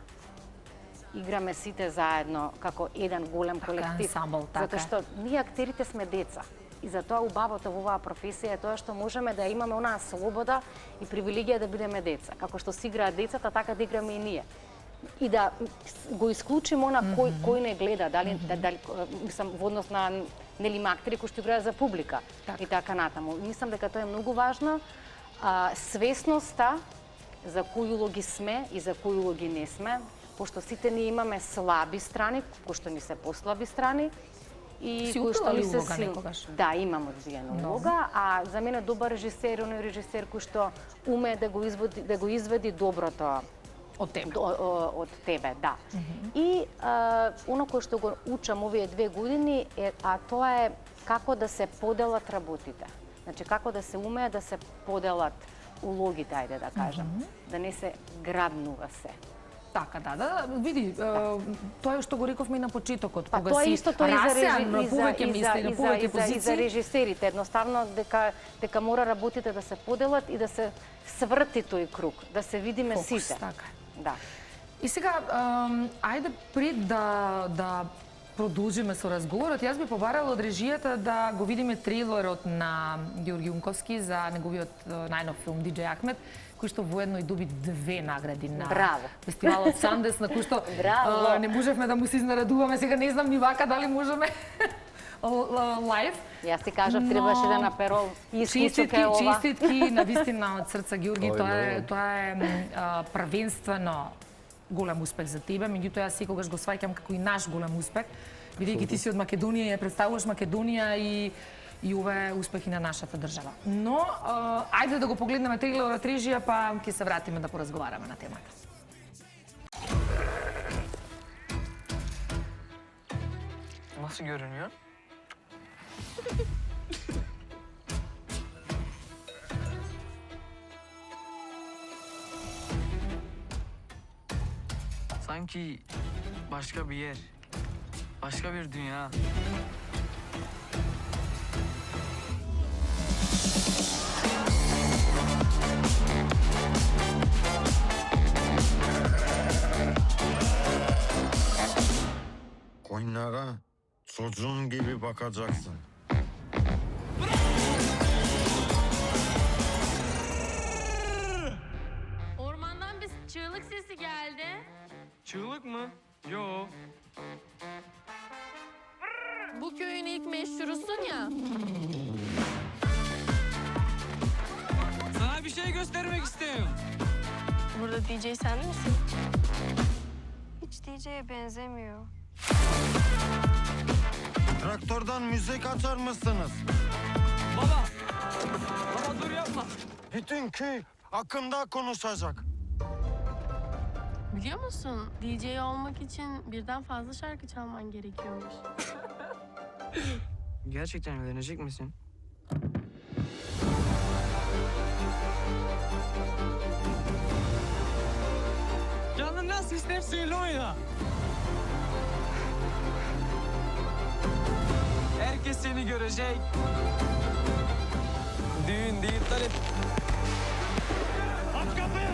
[SPEAKER 2] Играме сите заедно како еден голем колектив.
[SPEAKER 1] Ансамбл, така.
[SPEAKER 2] Затоа што ние актерите сме деца. И затоа убавото во оваа професија е тоа што можеме да имаме онаа слобода и привилегија да бидеме деца. Како што си играат децата, така да играме и ние. И да го исклучиме она кој не гледа, дали мислам во однос на нели има актери кои што играат за публика и така натаму. Мислам дека тоа е многу важно. Свесноста за кои улоги сме и за кои улоги не сме, пошто сите ние имаме слаби страни, кои што ни се послаби страни, и
[SPEAKER 1] си
[SPEAKER 2] кои што ни се
[SPEAKER 1] улога некогаш?
[SPEAKER 2] Да, имам одвиена улога, а за мене добар режисер е оној режисер кој што уме да го изведи доброто
[SPEAKER 1] Од тебе.
[SPEAKER 2] Од тебе, да. И оно кој што го учам овие 2 години тоа е како да се поделат работите. Значи како да се умее да се поделат улогите, ајде да кажам, да не се грабнува се.
[SPEAKER 1] Така, да, види, тоа што го рековме и на почетокот, кога
[SPEAKER 2] Тоа
[SPEAKER 1] си
[SPEAKER 2] истото и
[SPEAKER 1] расеан на повеќе места и на повеќе
[SPEAKER 2] за
[SPEAKER 1] позиции.
[SPEAKER 2] режисерите, едноставно дека мора работите да се поделат и да се сврти тој круг, да се видиме
[SPEAKER 1] Фокус,
[SPEAKER 2] сите.
[SPEAKER 1] така.
[SPEAKER 2] Да.
[SPEAKER 1] И сега, ајде пред да продолжиме со разговорот, јас би побарала од режијата да го видиме трейлерот на Георги Унковски за неговиот најнов филм Диџеј Ахмед, кој што воедно и доби 2 награди на фестивалот Сандес, на кој што не можевме да му се изнарадуваме, сега не знам ни вака дали можеме лайв.
[SPEAKER 2] Јас ти кажав, требаше да наперол искусство кај ова.
[SPEAKER 1] Честитки, навистина од срца, Георги, тоа е првенствено голем успех за тебе, меѓутоа јас секогаш го сваќам како и наш голем успех, бидејќи ти си од Македонија, ја представуваш Македонија и ова е успех и на нашата држава. Но, ајде да го погледнеме трейлерот режија, па ќе се вратиме да поразговараме на темата.
[SPEAKER 5] Nasıl görünüyor? Sanki başka bir yer, başka bir dünya.
[SPEAKER 6] Koyunlara çocuğun gibi bakacaksın.
[SPEAKER 7] Ormandan bir çığlık sesi geldi.
[SPEAKER 5] Çığlık mı? Yo.
[SPEAKER 7] Bu köyün ilk meşhurusun ya.
[SPEAKER 5] Sana bir şey göstermek istiyorum.
[SPEAKER 7] Burada DJ sen misin?
[SPEAKER 8] Hiç DJ'ye benzemiyor.
[SPEAKER 6] Traktörden müzik açar mısınız?
[SPEAKER 5] Baba! Baba dur yapma.
[SPEAKER 6] Bütün köy hakkında konuşacak.
[SPEAKER 7] Biliyor musun? DJ olmak için birden fazla şarkı çalman gerekiyormuş.
[SPEAKER 5] Gerçekten öğrenecek misin? Canın nasıl isterse öyle oyna. Herkes seni görecek. Düğün değil talep. Aç kapıyı!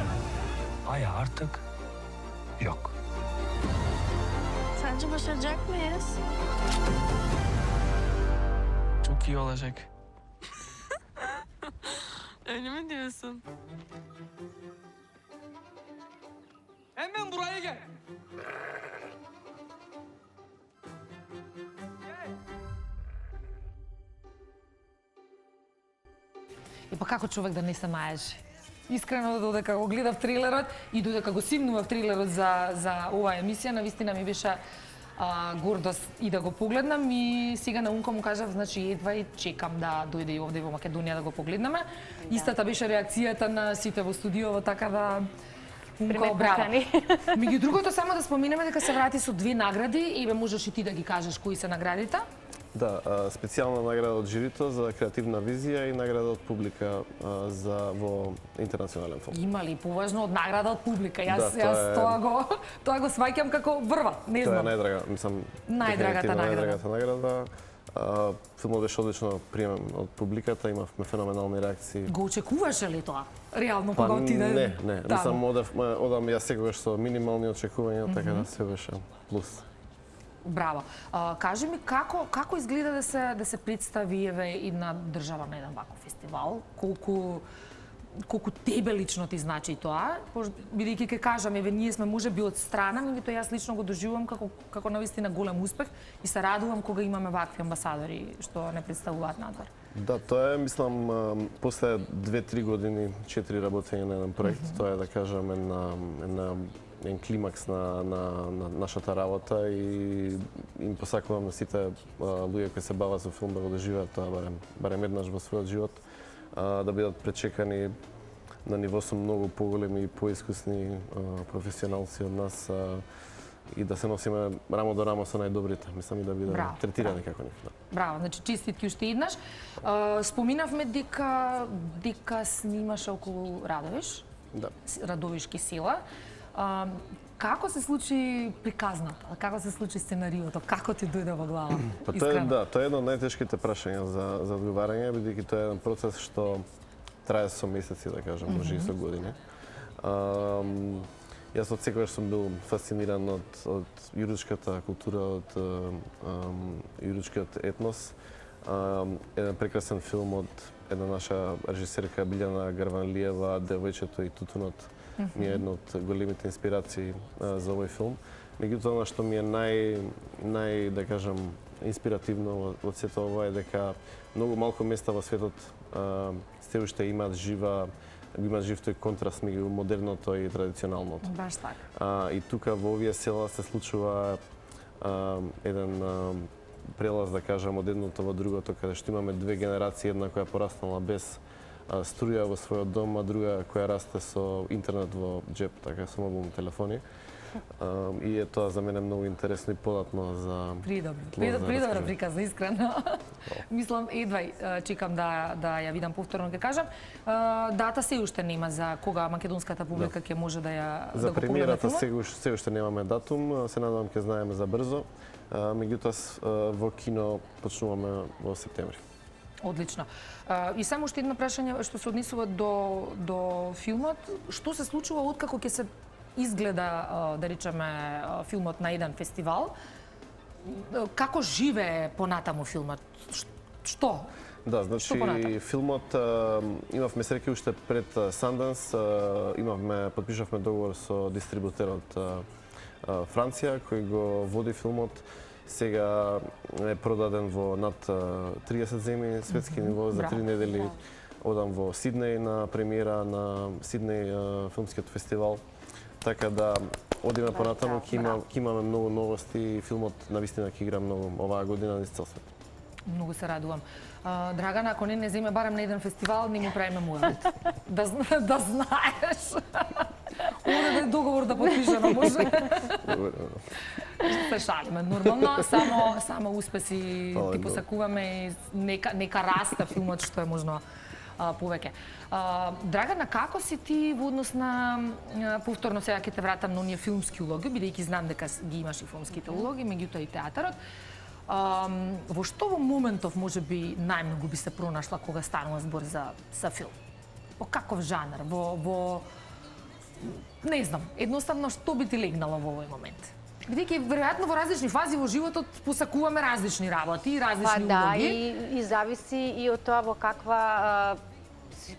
[SPEAKER 5] Ay artık yok.
[SPEAKER 7] Sence başaracak mıyız?
[SPEAKER 5] Çok iyi olacak.
[SPEAKER 7] Öyle mi diyorsun?
[SPEAKER 5] Hemen buraya gel.
[SPEAKER 1] И па како човек да не се најажи? Искрено, додека го гледав трейлерот и додека го симнував трейлерот за оваа емисија, навистина ми беше гордост и да го погледнам и сега на Унко му кажав, значи едва и чекам да дојде и овде во Македонија да го погледнеме. Истата беше реакцијата на сите во студиово, така да Унко, браво. Меѓу другото, само да споменеме дека се врати со 2 награди, еве можеш и ти да ги кажеш кои се наградите?
[SPEAKER 3] Да, специјална награда од жирито за креативна визија и награда од публика во интернационален филм.
[SPEAKER 1] Има ли поважно од награда од публика? Јас
[SPEAKER 3] тоа
[SPEAKER 1] тоа го сваќам како врва, не знам.
[SPEAKER 3] Тоа е најдрага, мислам,
[SPEAKER 1] најдрагата награда.
[SPEAKER 3] Најдрагата награда. Филмот беше одлично приемен од публиката, имавме феноменални реакции.
[SPEAKER 1] Го очекуваше ли тоа? Реално кога отиде?
[SPEAKER 3] Не. Мислам, одам јас секогаш со минимални очекувања, така да се беше плюс.
[SPEAKER 1] Браво. Кажи ми како изгледа да се представи еве една држава на еден ваков фестивал? Колку тебе лично ти значи тоа? Бидејќи ќе кажам, еве ние сме можеби од страна, меѓутоа јас лично го доживувам како навистина голем успех и се радувам кога имаме вакви амбасадори што не представуваат надвор.
[SPEAKER 3] Да, тоа е, мислам, после 2-3 години, 4 работење на еден проект, тоа е, да кажам, еден климакс на нашата работа и им посакувам на сите луѓе кои се бават со филм да го доживеат тоа барем еднаш во својот живот, да бидат пречекани на ниво со многу поголеми и поискусни професионалци од нас и да се носиме рамо до рамо со најдобрите. Мислам и да бидеме
[SPEAKER 1] Браво,
[SPEAKER 3] третирани како нив. Да.
[SPEAKER 1] Браво, значи честитки уште еднаш. Споминавме дека снимаше околу Радовиш,
[SPEAKER 3] Да.
[SPEAKER 1] Радовишки села. Како се случи приказната? Како се случи сценариото? Како ти дојде во глава?
[SPEAKER 3] Па тоа е едно од најтешките прашања за одговарање, бидејќи тоа е еден процес што трае со месеци, да кажам, може и со години. Јас од секогаш сум бил фасциниран од јуричката култура, од јуричкиот етнос. Еден прекрасен филм од една наша режисерка Билјана Гарванлиева, Девојчето и тутунот, ми е една од големите инспирации за овој филм. Меѓутоа, она што ми е нај да кажам, инспиративно од сето ова е дека многу малку места во светот се уште имаат жив тој контраст меѓу модерното и традиционалното.
[SPEAKER 1] Баш така.
[SPEAKER 3] И тука во овие села се случува еден прелаз, да кажам, од едното во другото, каде што имаме две генерации, една која пораснала без струја во својот дом, а друга која расте со интернет во џеп, така со мобилни телефони. И е тоа за мене многу интересно и податно за...
[SPEAKER 1] Придобро приказна, искрено. Мислам, едвај чекам да ја видам повторно, ке кажам. Дата се уште нема за кога македонската публика ќе може да ја
[SPEAKER 3] За
[SPEAKER 1] да го погледа
[SPEAKER 3] премиерата
[SPEAKER 1] филмот?
[SPEAKER 3] се уште немаме датум, се надевам ќе знаеме за брзо. Меѓутоа во кино почнуваме во септември.
[SPEAKER 1] Одлично. И само уште едно прашање што се однесува до филмот. Што се случува откако ќе се изгледа, да речеме, филмот на еден фестивал? Како живее понатаму филмот? Што?
[SPEAKER 3] Да, значи
[SPEAKER 1] понатаму?
[SPEAKER 3] филмот имавме среќа уште пред Sundance, подпишавме договор со дистрибутерот Франција кој го води филмот. Сега е продаден во над 30 земји светски ниво за 3 недели. Одам во Сиднеј на премиера на Сиднеј филмскиот фестивал. Така да одиме понатаму, ќе имаме многу новости и филмот навистина ќе игра многу оваа година низ цел свет.
[SPEAKER 1] Многу се радувам. Драгана, ако не земе барем на еден фестивал, не му правиме муавет. Да знаеш. Ова да е договор да подпишеме, може. Се шалиме, нормално, само успеси ти посакуваме и нека расте филмот што е можно повеќе. Драгана, како си ти во однос на повторно сега ќе те вратам на оние филмски улоги, бидејќи знам дека ги имаш и филмските улоги, меѓутоа и театарот. Во што во моментов можеби најмногу би се пронашла кога станува збор за филм? Во каков жанр? Во не знам, едноставно што би ти легнало во овој момент? Бидејќи веројатно во различни фази во животот посакуваме различни работи и различни улоги.
[SPEAKER 2] И зависи и од тоа во каква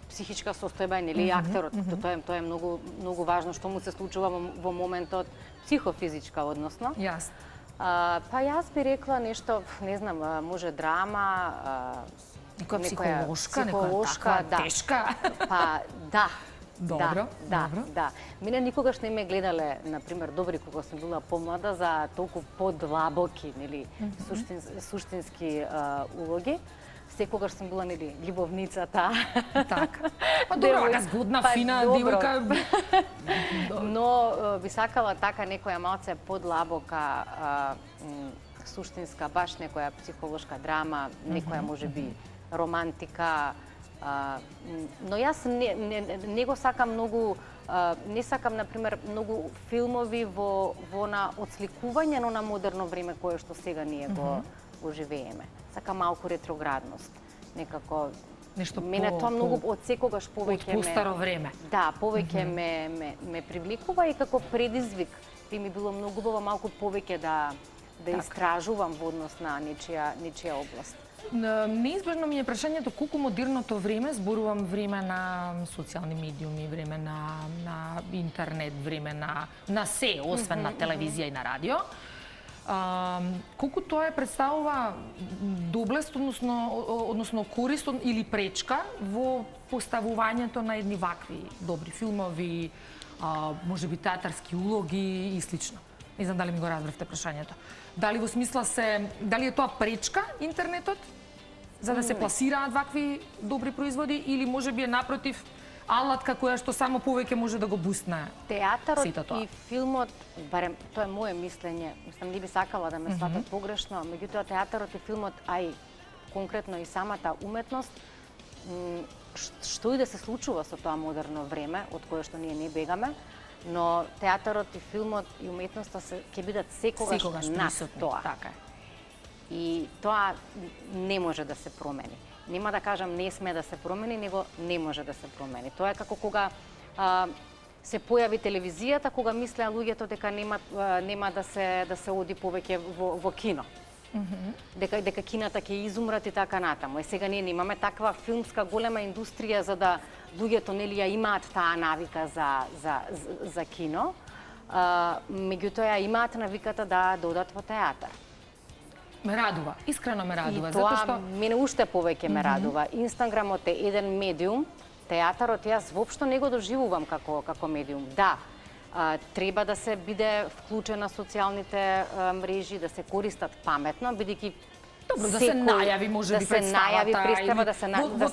[SPEAKER 2] психичка состојба е нели актерот. Тоа е многу важно што му се случува во моментот психофизичка односно.
[SPEAKER 1] Јасно.
[SPEAKER 2] Па јас би рекла нешто, не знам, може драма,
[SPEAKER 1] некоја психолошка,
[SPEAKER 2] да.
[SPEAKER 1] тешка.
[SPEAKER 2] Па да.
[SPEAKER 1] Добро.
[SPEAKER 2] Да. Мене никогаш не ме гледале, например, добри кога сум била помлада за толку подлабоки, нели, суштински улоги. Секогаш сум била, нели, љубовницата.
[SPEAKER 1] Така. Па добро, ака згодна, фина девојка.
[SPEAKER 2] Но би сакала така некоја малце подлабока, суштинска, баш некоја психолошка драма, некоја можеби романтика. Но јас не го сакам многу, не сакам, например, многу филмови во на отсликување, но на модерно време кое што сега ние го живееме. Сакам малку ретроградност, некако.
[SPEAKER 1] Нешто
[SPEAKER 2] мене тоа многу од секогаш повеќе
[SPEAKER 1] од постаро време.
[SPEAKER 2] Да, повеќе ме привлекува и како предизвик би ми било многу убаво малку повеќе да истражувам во однос на нечија област.
[SPEAKER 1] Неизбежно ми е прашањето колку модерното време, зборувам време на социјални медиуми, време на интернет, време на се, освен на телевизија и на радио. Колку тоа представува доблест, односно корист или пречка во поставувањето на едни вакви добри филмови, можеби театарски улоги и слично. Не знам дали ми го разбравте прашањето. Дали во смисла дали е тоа пречка интернетот за да се пласираат вакви добри производи или можеби е напротив алатка која што само повеќе може да го бустне.
[SPEAKER 2] Театарот
[SPEAKER 1] Сето тоа.
[SPEAKER 2] и филмот, барем тоа е моje мислење, мислам не би сакала да ме сватат погрешно, меѓутоа театарот и филмот, а и конкретно и самата уметност, што и да се случува со тоа модерно време, од кое што ние не бегаме, но театарот и филмот и уметноста ќе бидат секогаш над
[SPEAKER 1] присутни.
[SPEAKER 2] тоа.
[SPEAKER 1] Така е.
[SPEAKER 2] И тоа не може да се промени. Нема да кажам не сме да се промени, него не може да се промени. Тоа е како кога се појави телевизијата, кога мислеа луѓето дека нема да се оди повеќе во кино. Дека кината ќе изумрат и така натаму. Сега ние немаме таква филмска голема индустрија за да луѓето нели ја имаат таа навика за кино. Меѓутоа имаат навиката да одат во театар.
[SPEAKER 1] Ме радува, искрено ме радува,
[SPEAKER 2] И
[SPEAKER 1] затоа
[SPEAKER 2] тоа
[SPEAKER 1] што
[SPEAKER 2] мене уште повеќе ме радува. Инстаграмот е еден медиум, театарот јас воопшто не го доживувам како медиум. Да, треба да се биде вклучена социјалните мрежи, да се користат паметно, бидејќи
[SPEAKER 1] добро да се најави може би
[SPEAKER 2] представа, да се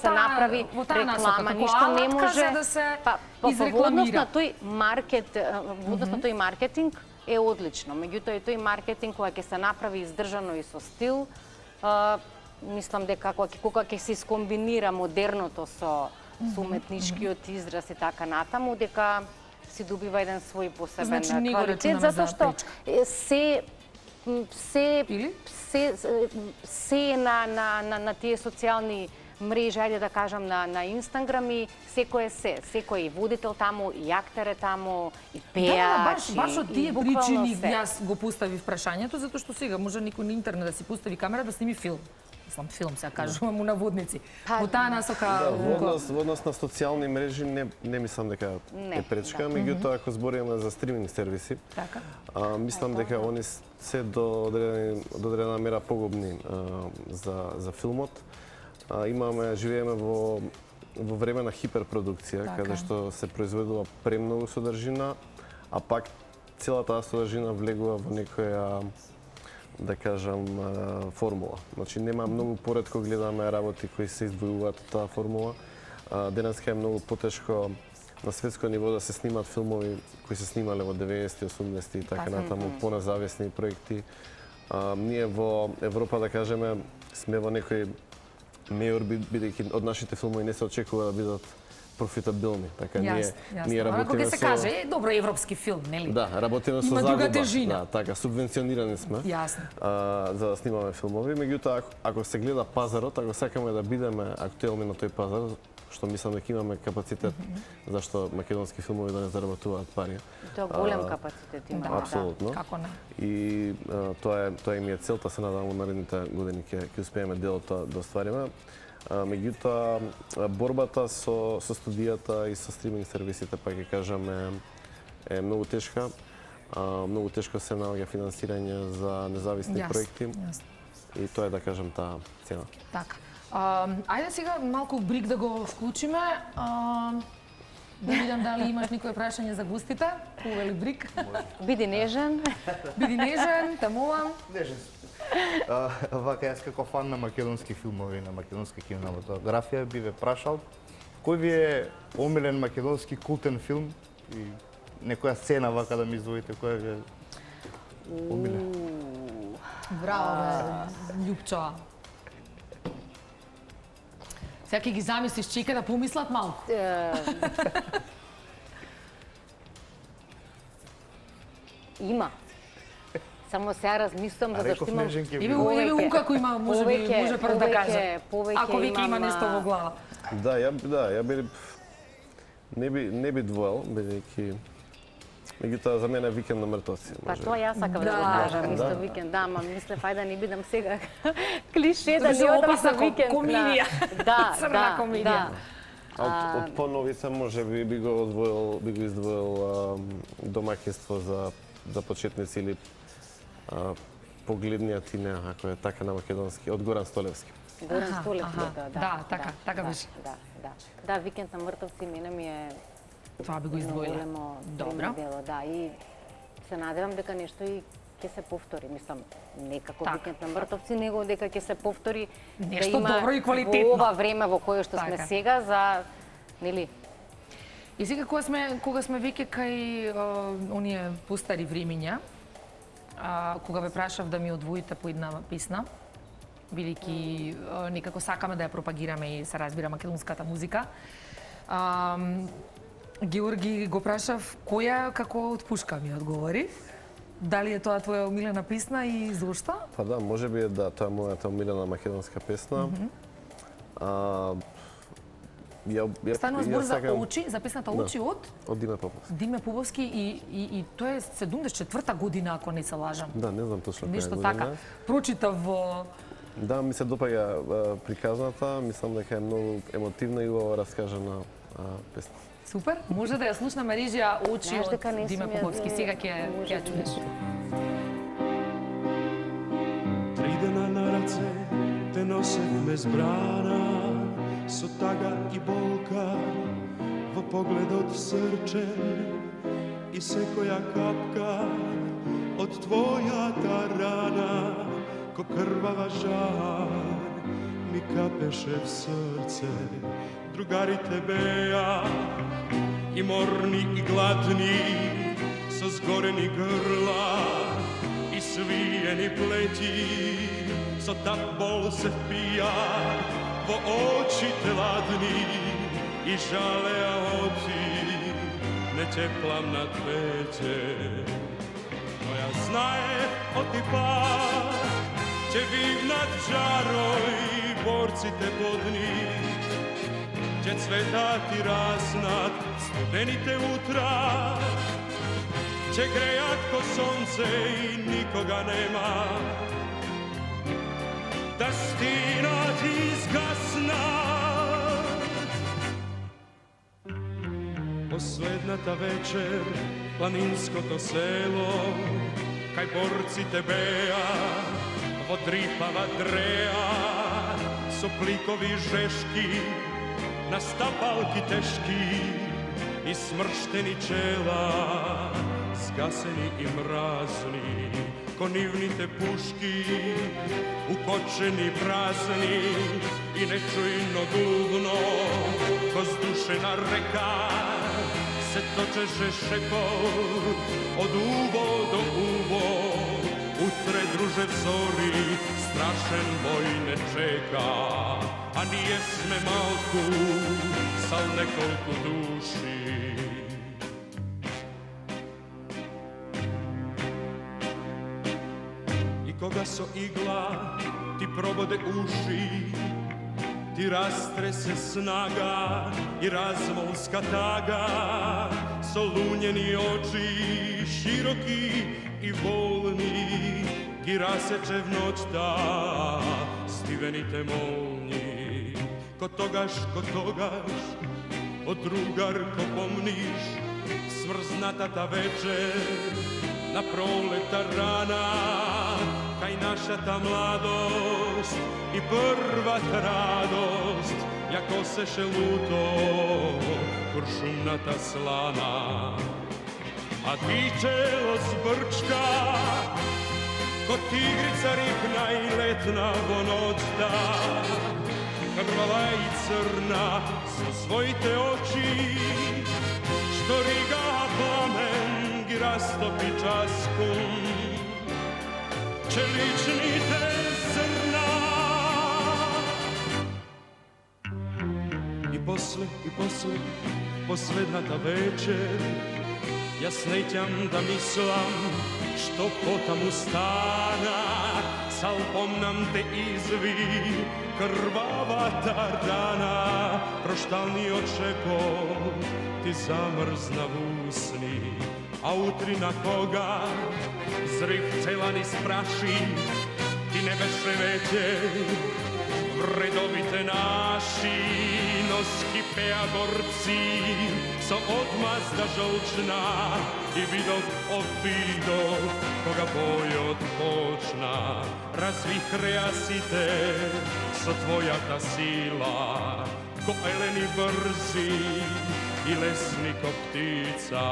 [SPEAKER 2] направи реклама, ништо не може
[SPEAKER 1] да се
[SPEAKER 2] во
[SPEAKER 1] изрекламира.
[SPEAKER 2] однос на тој маркетинг е одлично. Меѓутоа и тој маркетинг кога ќе се направи издржано и со стил, мислам дека кога ќе се искомбинира модерното со уметничкиот израз и така натаму, дека си добива еден свој посебен квалитет, затоа што се на тие социјални мрежи, ајде да кажам на Инстаграм и секој е секој и водител таму, и актер е таму, и пеач,
[SPEAKER 1] баш од тие
[SPEAKER 2] буквално
[SPEAKER 1] причини
[SPEAKER 2] се.
[SPEAKER 1] јас го поставив прашањето, затоа што сега може никој на интернет да си постави камера да сними филм. Мислам, филм се кажувам у наводници. Во таа насока...
[SPEAKER 3] Во однос на социјални мрежи не мислам дека е пречка, меѓутоа ако збориме за стриминг сервиси, мислам дека они се до одредена мера погубни за филмот. Живееме во време на хиперпродукција, каде што се произведува премногу содржина, а пак целата таа содржина влегува во некоја, да кажам, формула. Значи нема многу поретко гледаме работи кои се издвојуваат од таа формула. Денеска е многу потешко на светско ниво да се снимаат филмови кои се снимале во 90-ти, 80-ти и така натаму, понезависни проекти. Ние во Европа, да кажеме, сме во некој мејор, бидејќи од нашите филмови не се очекува да бидат профитабилни. Така ние работиме
[SPEAKER 1] со... се каже, добро европски филм, нели?
[SPEAKER 3] Да, работиме со загуба.
[SPEAKER 1] Има друга тежина.
[SPEAKER 3] Да, така, субвенционирани сме.
[SPEAKER 1] Јасно.
[SPEAKER 3] За да снимаме филмови. Меѓутоа, ако се гледа пазарот, ако сакаме да бидеме актуелни на тој пазар, што мислам дека имаме капацитет, зашто македонски филмови да не заработуваат пари.
[SPEAKER 2] Тоа голем капацитет има.
[SPEAKER 3] Апсолутно.
[SPEAKER 1] Како не?
[SPEAKER 3] И тоа им е целта, се надевам во наредните години ќе успееме дел од тоа да оствариме. Меѓутоа, борбата со студијата и со стриминг сервисите, па ќе кажаме, е многу тешка. Многу тешко се наоѓа финансирање за независни проекти. И тоа е, да кажам, таа цена.
[SPEAKER 1] Така. Ајде сега малку брик да го вклучиме. Да видам дали имаш никое прашање за гостите. Увели брик.
[SPEAKER 2] Биди нежен.
[SPEAKER 1] Биди нежен, те молам.
[SPEAKER 4] Нежен. Вака, јас како фан на македонски филмови, на македонска кинематографија, би ве прашал кој ви е омилен македонски култен филм и некоја сцена вака да ми издвоите која ви е омилен.
[SPEAKER 1] Браво, Љупчо. Сега ќе ги замислиш, чека да помислат малку.
[SPEAKER 2] Има. Само сега размислам за зашто имам
[SPEAKER 1] Еве како има, може прв да каже. Ако веќе има нешто во глава.
[SPEAKER 3] Да, ја би не би двоел, бидејќи меѓутоа за мене Викенд на мртовци.
[SPEAKER 2] Па тоа јас сакам да го кажам, исто Викенд, да, ама мислев ајде да не бидам сега клише да не одам за Викенд.
[SPEAKER 1] Комедија.
[SPEAKER 2] Да,
[SPEAKER 1] црна комедија.
[SPEAKER 3] Од поновица може би го издвоил домаќинство за почетници или погледниот и не, ако е така на македонски, од Горан Столевски.
[SPEAKER 2] Горан Столевски,
[SPEAKER 1] да, така беше.
[SPEAKER 2] Да, Викенд на мртовци мене ми е
[SPEAKER 1] тоа би го издвоиле.
[SPEAKER 2] Добро. Да, и се надевам дека нешто и ќе се повтори, мислам, не како Викенд на мртовци, него дека ќе се повтори
[SPEAKER 1] нешто добро и квалитетно
[SPEAKER 2] во ова време во кое што сме сега за, нели,
[SPEAKER 1] И сега кога сме веќе кај оние постари времиња, кога ве прашав да ми одвоите по една песна, бидејќи некако сакаме да ја пропагираме и се разбира македонската музика. Георги го прашав која како од пушка ми одговори. Дали е тоа твоја омилена песна и зошто?
[SPEAKER 3] Па да, можеби е да, тоа е мојата омилена македонска песна.
[SPEAKER 1] Станува збор за Очи, за песната Очи од
[SPEAKER 3] Диме Поповски.
[SPEAKER 1] Диме Поповски и тоа е 74-та година, ако не се лажам.
[SPEAKER 3] Да, не знам точно која
[SPEAKER 1] Нешто
[SPEAKER 3] година.
[SPEAKER 1] така. Прочитав во...
[SPEAKER 3] Да, ми се допаѓа приказната, мислам дека е многу емотивна и убаво раскажана песна.
[SPEAKER 1] Супер, може да ја слушнеме режија Очи
[SPEAKER 2] Знаеш
[SPEAKER 1] од
[SPEAKER 2] дека не
[SPEAKER 1] Диме
[SPEAKER 2] сум ја
[SPEAKER 1] Поповски.
[SPEAKER 2] знае.
[SPEAKER 1] Сега ќе ја чуеш.
[SPEAKER 9] 3 дена на раце те носевме збрана, со тага и болка во погледот срчен, и секоја капка од твојата рана ко крвава жар ми капеше в срце. Другарите беа и морни и гладни, со згорени грла и свиени плети, со так бол се впија во очите ладни и жалеа очи, не ќе пламнат веќе. Но ја знае оти пат, ќе вивнат жарој борците подни, ќе цветат и разнат студените утра, ќе грејат ко сонце и никога нема да стинат и изгаснат. Последната вечер планинското село кај борците беа во дрипава дреа, со пликови жешки на стапалки тешки и смрштени чела, згасени и мразни, ко нивните пушки, укочени празни и нечујно дувно, ко здушена река, се точеше шепот од уво до уво. Утре, друже, взори, страшен бој не чека, а ние сме малку, сал неколку души. И кога со игла ти прободе уши, ти растресе снага и размолска тага, со лунени очи, широки и волни, ги расече в ноќта стивените молни. Ко тогаш, од другар ко помниш, сврзнатата вечер на пролета рана, кај нашата младост и првата радост, ја косеше луто куршумната слана. А ти чело збрчка, ко тигрица рипна и летна во ноќта, крвава и црна со своите очи, што рига пламен ги растопи часком, челичните зрна. И после, последната вечер, јас неќам да мислам што потаму стана, сал помнам те изви, крвавата рана, прошталниот шепот ти замрзна во усни, а утрина кога зрив цела ни спраши, ти не беше веќе вредовите наши, но скипеа борци со одмазда жолчна и видов кога бојот почна. Развих реасите со твојата сила, ко елени брзи и лесни ко птица,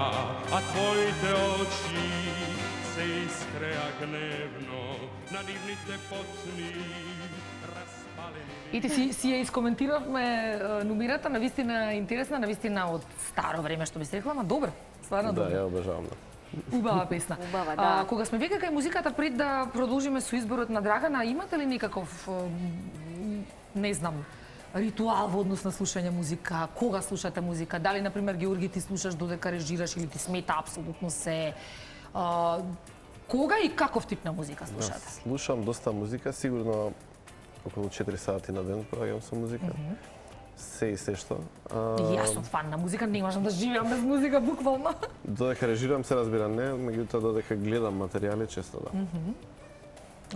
[SPEAKER 9] а твоите очи се искреа гневно на нивните потни.
[SPEAKER 1] И ти си ја искоментиравме номерата, навистина интересна, навистина од старо време, што би се рекла, ма добра, стварно
[SPEAKER 3] Да,
[SPEAKER 1] добра.
[SPEAKER 3] ја обожавам.
[SPEAKER 1] Убава песна.
[SPEAKER 2] Убава, да.
[SPEAKER 1] Кога сме веќе кај музиката, пред да продолжиме со изборот на Драгана, имате ли некаков, не знам, ритуал во однос на слушање музика? Кога слушате музика? Дали, например, Георги, ти слушаш додека режираш или ти смета апсолутно се? Кога и каков тип на музика слушате?
[SPEAKER 3] Слушам доста музика, сигурно околу 4 сати на ден проаѓам со музика. Се и се што.
[SPEAKER 1] И јас сум фан на музика, не можам да живеам без музика, буквално.
[SPEAKER 3] Додека режирам се разбира не, меѓутоа додека гледам материјали често да.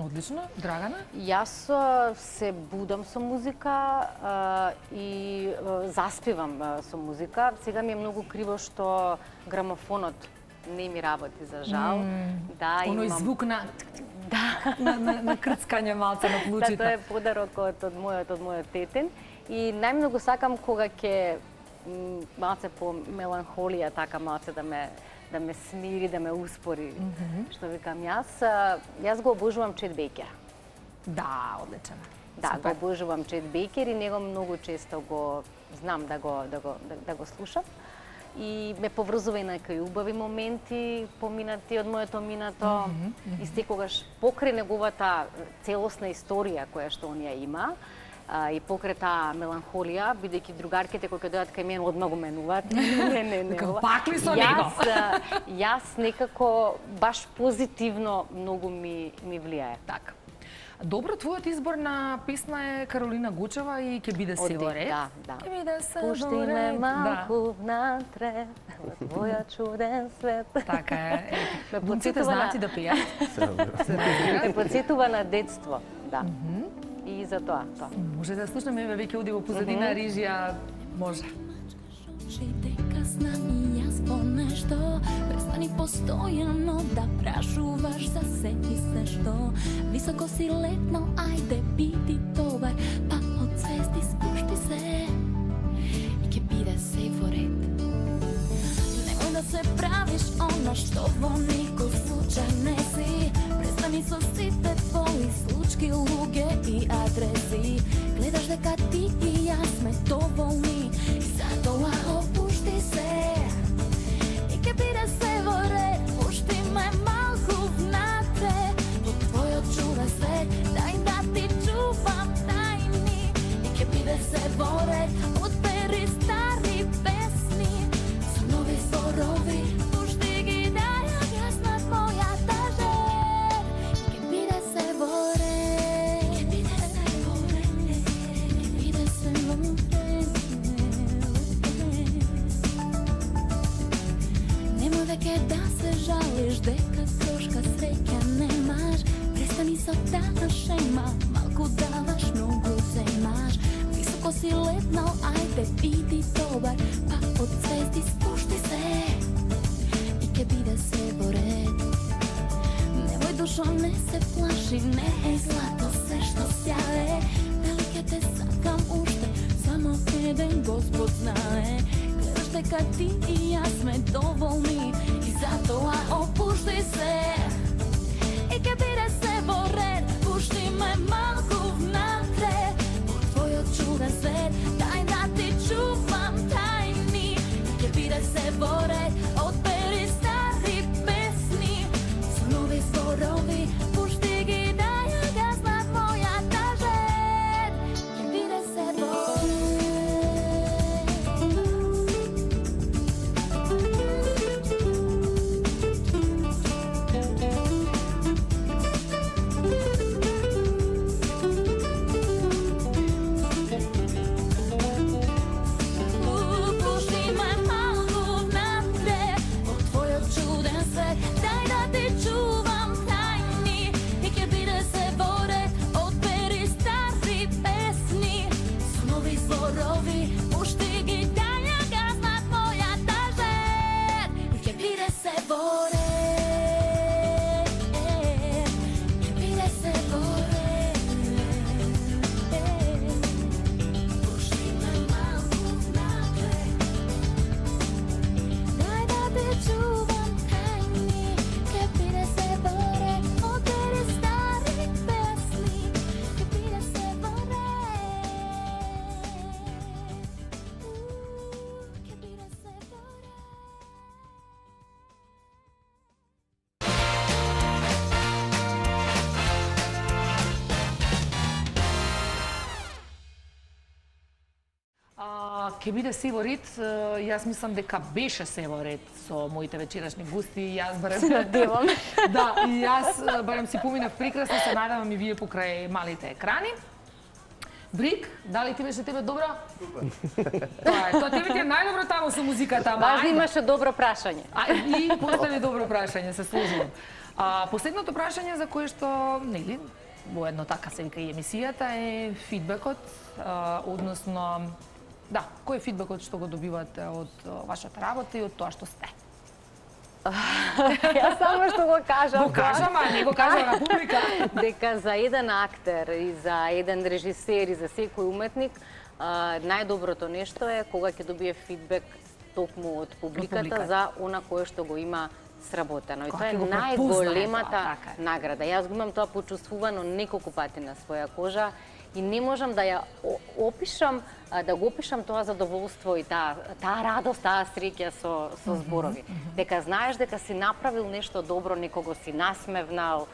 [SPEAKER 1] Одлично. Драгана?
[SPEAKER 2] Јас се будам со музика и заспевам со музика. Сега ми е многу криво што грамофонот не ми работи, за жал. Да,
[SPEAKER 1] Оној
[SPEAKER 2] имам...
[SPEAKER 1] звук на
[SPEAKER 2] Да.
[SPEAKER 1] на крцкање малце на
[SPEAKER 2] Да,
[SPEAKER 1] плучите.
[SPEAKER 2] тоа е подарокот од мојот тетин. И најмногу сакам кога ќе малце по меланхолија, така малце да ме смири, да ме успори. Што викам јас го обожувам Чет Бейкер.
[SPEAKER 1] Да, одличен.
[SPEAKER 2] Да,
[SPEAKER 1] Супер.
[SPEAKER 2] го обожувам Чет Бейкер и него многу често го знам да го слушам. И ме поврзува и на некои убави моменти, поминати од моето минато. И секогаш покрај неговата целосна историја која што он ја има, и покрај таа меланхолија, бидејќи другарките кои ќе дојдат кај мене одма го менуваат. Не.
[SPEAKER 1] Пак ли со него?
[SPEAKER 2] Јас некако баш позитивно многу ми влијае.
[SPEAKER 1] Така. Добро, твојот избор на песна е Каролина Гучева и ќе биде се во ред.
[SPEAKER 2] Да.
[SPEAKER 1] Ќе биде се
[SPEAKER 2] Пушти
[SPEAKER 1] во
[SPEAKER 2] ме
[SPEAKER 1] ред.
[SPEAKER 2] малку внатре, во твојот чуден свет.
[SPEAKER 1] Така е.
[SPEAKER 2] Ме
[SPEAKER 1] Бунците
[SPEAKER 2] потсетува
[SPEAKER 1] знаат и да пијат.
[SPEAKER 2] Ме потсетува на детство, да. И за тоа.
[SPEAKER 1] Може да слушнеме, еве веќе оди во позадина режија, може.
[SPEAKER 10] Дека знам и јас по нешто, престани постојано да прашуваш за се и се што. Високо си летнал, ајде биди добар, па од звезди спушти се и ќе биде се во ред. Немој да се правиш она што во никој случај не си. Престани со сите твои случки, луѓе и адреси. Гледаш дека ти и јас сме доволни, и затоа опушти се и ќе биде се во ред. Пушти ме малку внатре во твојот чуден свет, дај да ти чувам тајни и ќе биде се во ред. Одбери стари песни со нови зборови, пушти ги да ја јаснат мојата жен и ќе биде се во ред. Ќе биде се во ред. Ќе биде се во ред. Немој веќе да се жалиш дека трошка среќа немаш. Престани со таа шема, малку даваш, многу земаш. Високо си летнал, ајде биди добар, па од звезди спушти се и ќе биде се во ред. Немој душо, не се плаши, не е злато се што сјае. Дали ќе те сакам уште, само еден Господ знае. Гледаш дека ти и јас сме доволни и затоа опушти се и ќе биде се во ред. Пушти ме малку внатре во твојот чуден свет, дај да ти чувам тајни и ќе биде се во ред. Одбери стари песни со нови зборови, пушти ги да ја гаснат мојата жен, ќе биде се во Пушти ме малку внатре
[SPEAKER 1] ќе биде се во ред. Јас мислам дека беше се во ред со моите вечерашни гости. Јас барем
[SPEAKER 2] Девам.
[SPEAKER 1] Да, и јас барем си поминав прекрасно, се надевам и вие покрај малите екрани. Брик, дали ти беше тебе добро? Тоа тебе ти е најдобро таму со музиката.
[SPEAKER 2] Важно имаше добро прашање.
[SPEAKER 1] И постави добро прашање, се сложувам. Последното прашање за кое што, нели, воедно така се вика и емисијата е фидбекот, односно, да, кој е фидбекот што го добивате од вашата работа и од тоа што сте?
[SPEAKER 2] Јас само што го кажам.
[SPEAKER 1] Го кажам, а не го кажам на публика.
[SPEAKER 2] Дека за еден актер и за еден режисер и за секој уметник, најдоброто нешто е кога ќе добие фидбек токму од публиката за она кое што го има сработено. И тоа е најголемата награда. Јас го имам тоа почувствувано неколку пати на своја кожа и не можам да ја опишам, да го опишам тоа задоволство и таа радост, таа среќа со зборови. Дека знаеш дека си направил нешто добро, некого си насмевнал.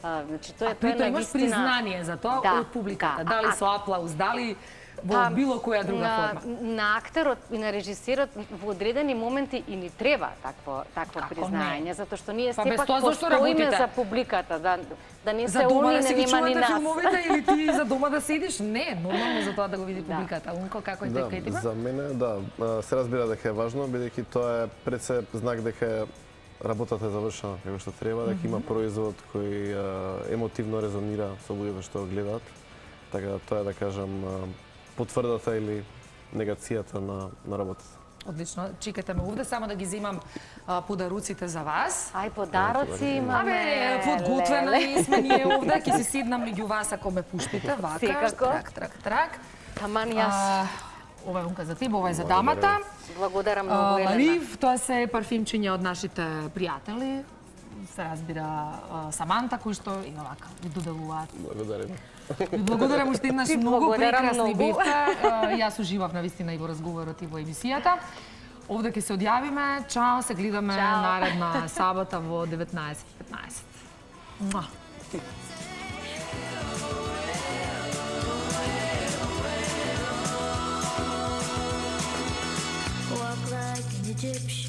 [SPEAKER 2] Значи тоа е
[SPEAKER 1] навистина. Имаш признание за тоа од публиката, дали со аплауз, дали во било која друга форма.
[SPEAKER 2] На актерот и на режисерот во одредени моменти и ни треба такво признање, затоа што ние сепак постоиме за публиката, да не се они, не нема ни нас.
[SPEAKER 1] За дома да си ги чувате филмовите или ти за дома да седиш? Не, нормално за тоа да го види публиката. Унко, како е дека и ти?
[SPEAKER 3] За мене, да, се разбира дека е важно, бидејќи тоа е пред се знак дека работата е завршена како што треба, дека има производ кој емотивно резонира со луѓето што го гледаат. Така да тоа е, да кажам, потврдата или негацијата на работата.
[SPEAKER 1] Одлично, чекате ме овде, само да ги земам подаруците за вас.
[SPEAKER 2] Ај, подароци имаме.
[SPEAKER 1] Подготвена сме ние овде, ќе се седнам меѓу вас ако ме пуштите, вака, трак.
[SPEAKER 2] Таман јас.
[SPEAKER 1] Ова е унка за тебе, ова е за дамата.
[SPEAKER 2] Благодарам многу, Елена.
[SPEAKER 1] Лив, тоа се парфимчиња од нашите пријатели. Се разбира Саманта, кој што и овака ви доделуваат.
[SPEAKER 3] Благодарам.
[SPEAKER 1] Ви благодарам уште еднаш, многу прекрасни бевте. Јас уживав навистина и во разговорот и во емисијата. Овде ќе се одјавиме. Чао, се гледаме наредна сабота во 19:15.
[SPEAKER 10] Walk like an Egyptian.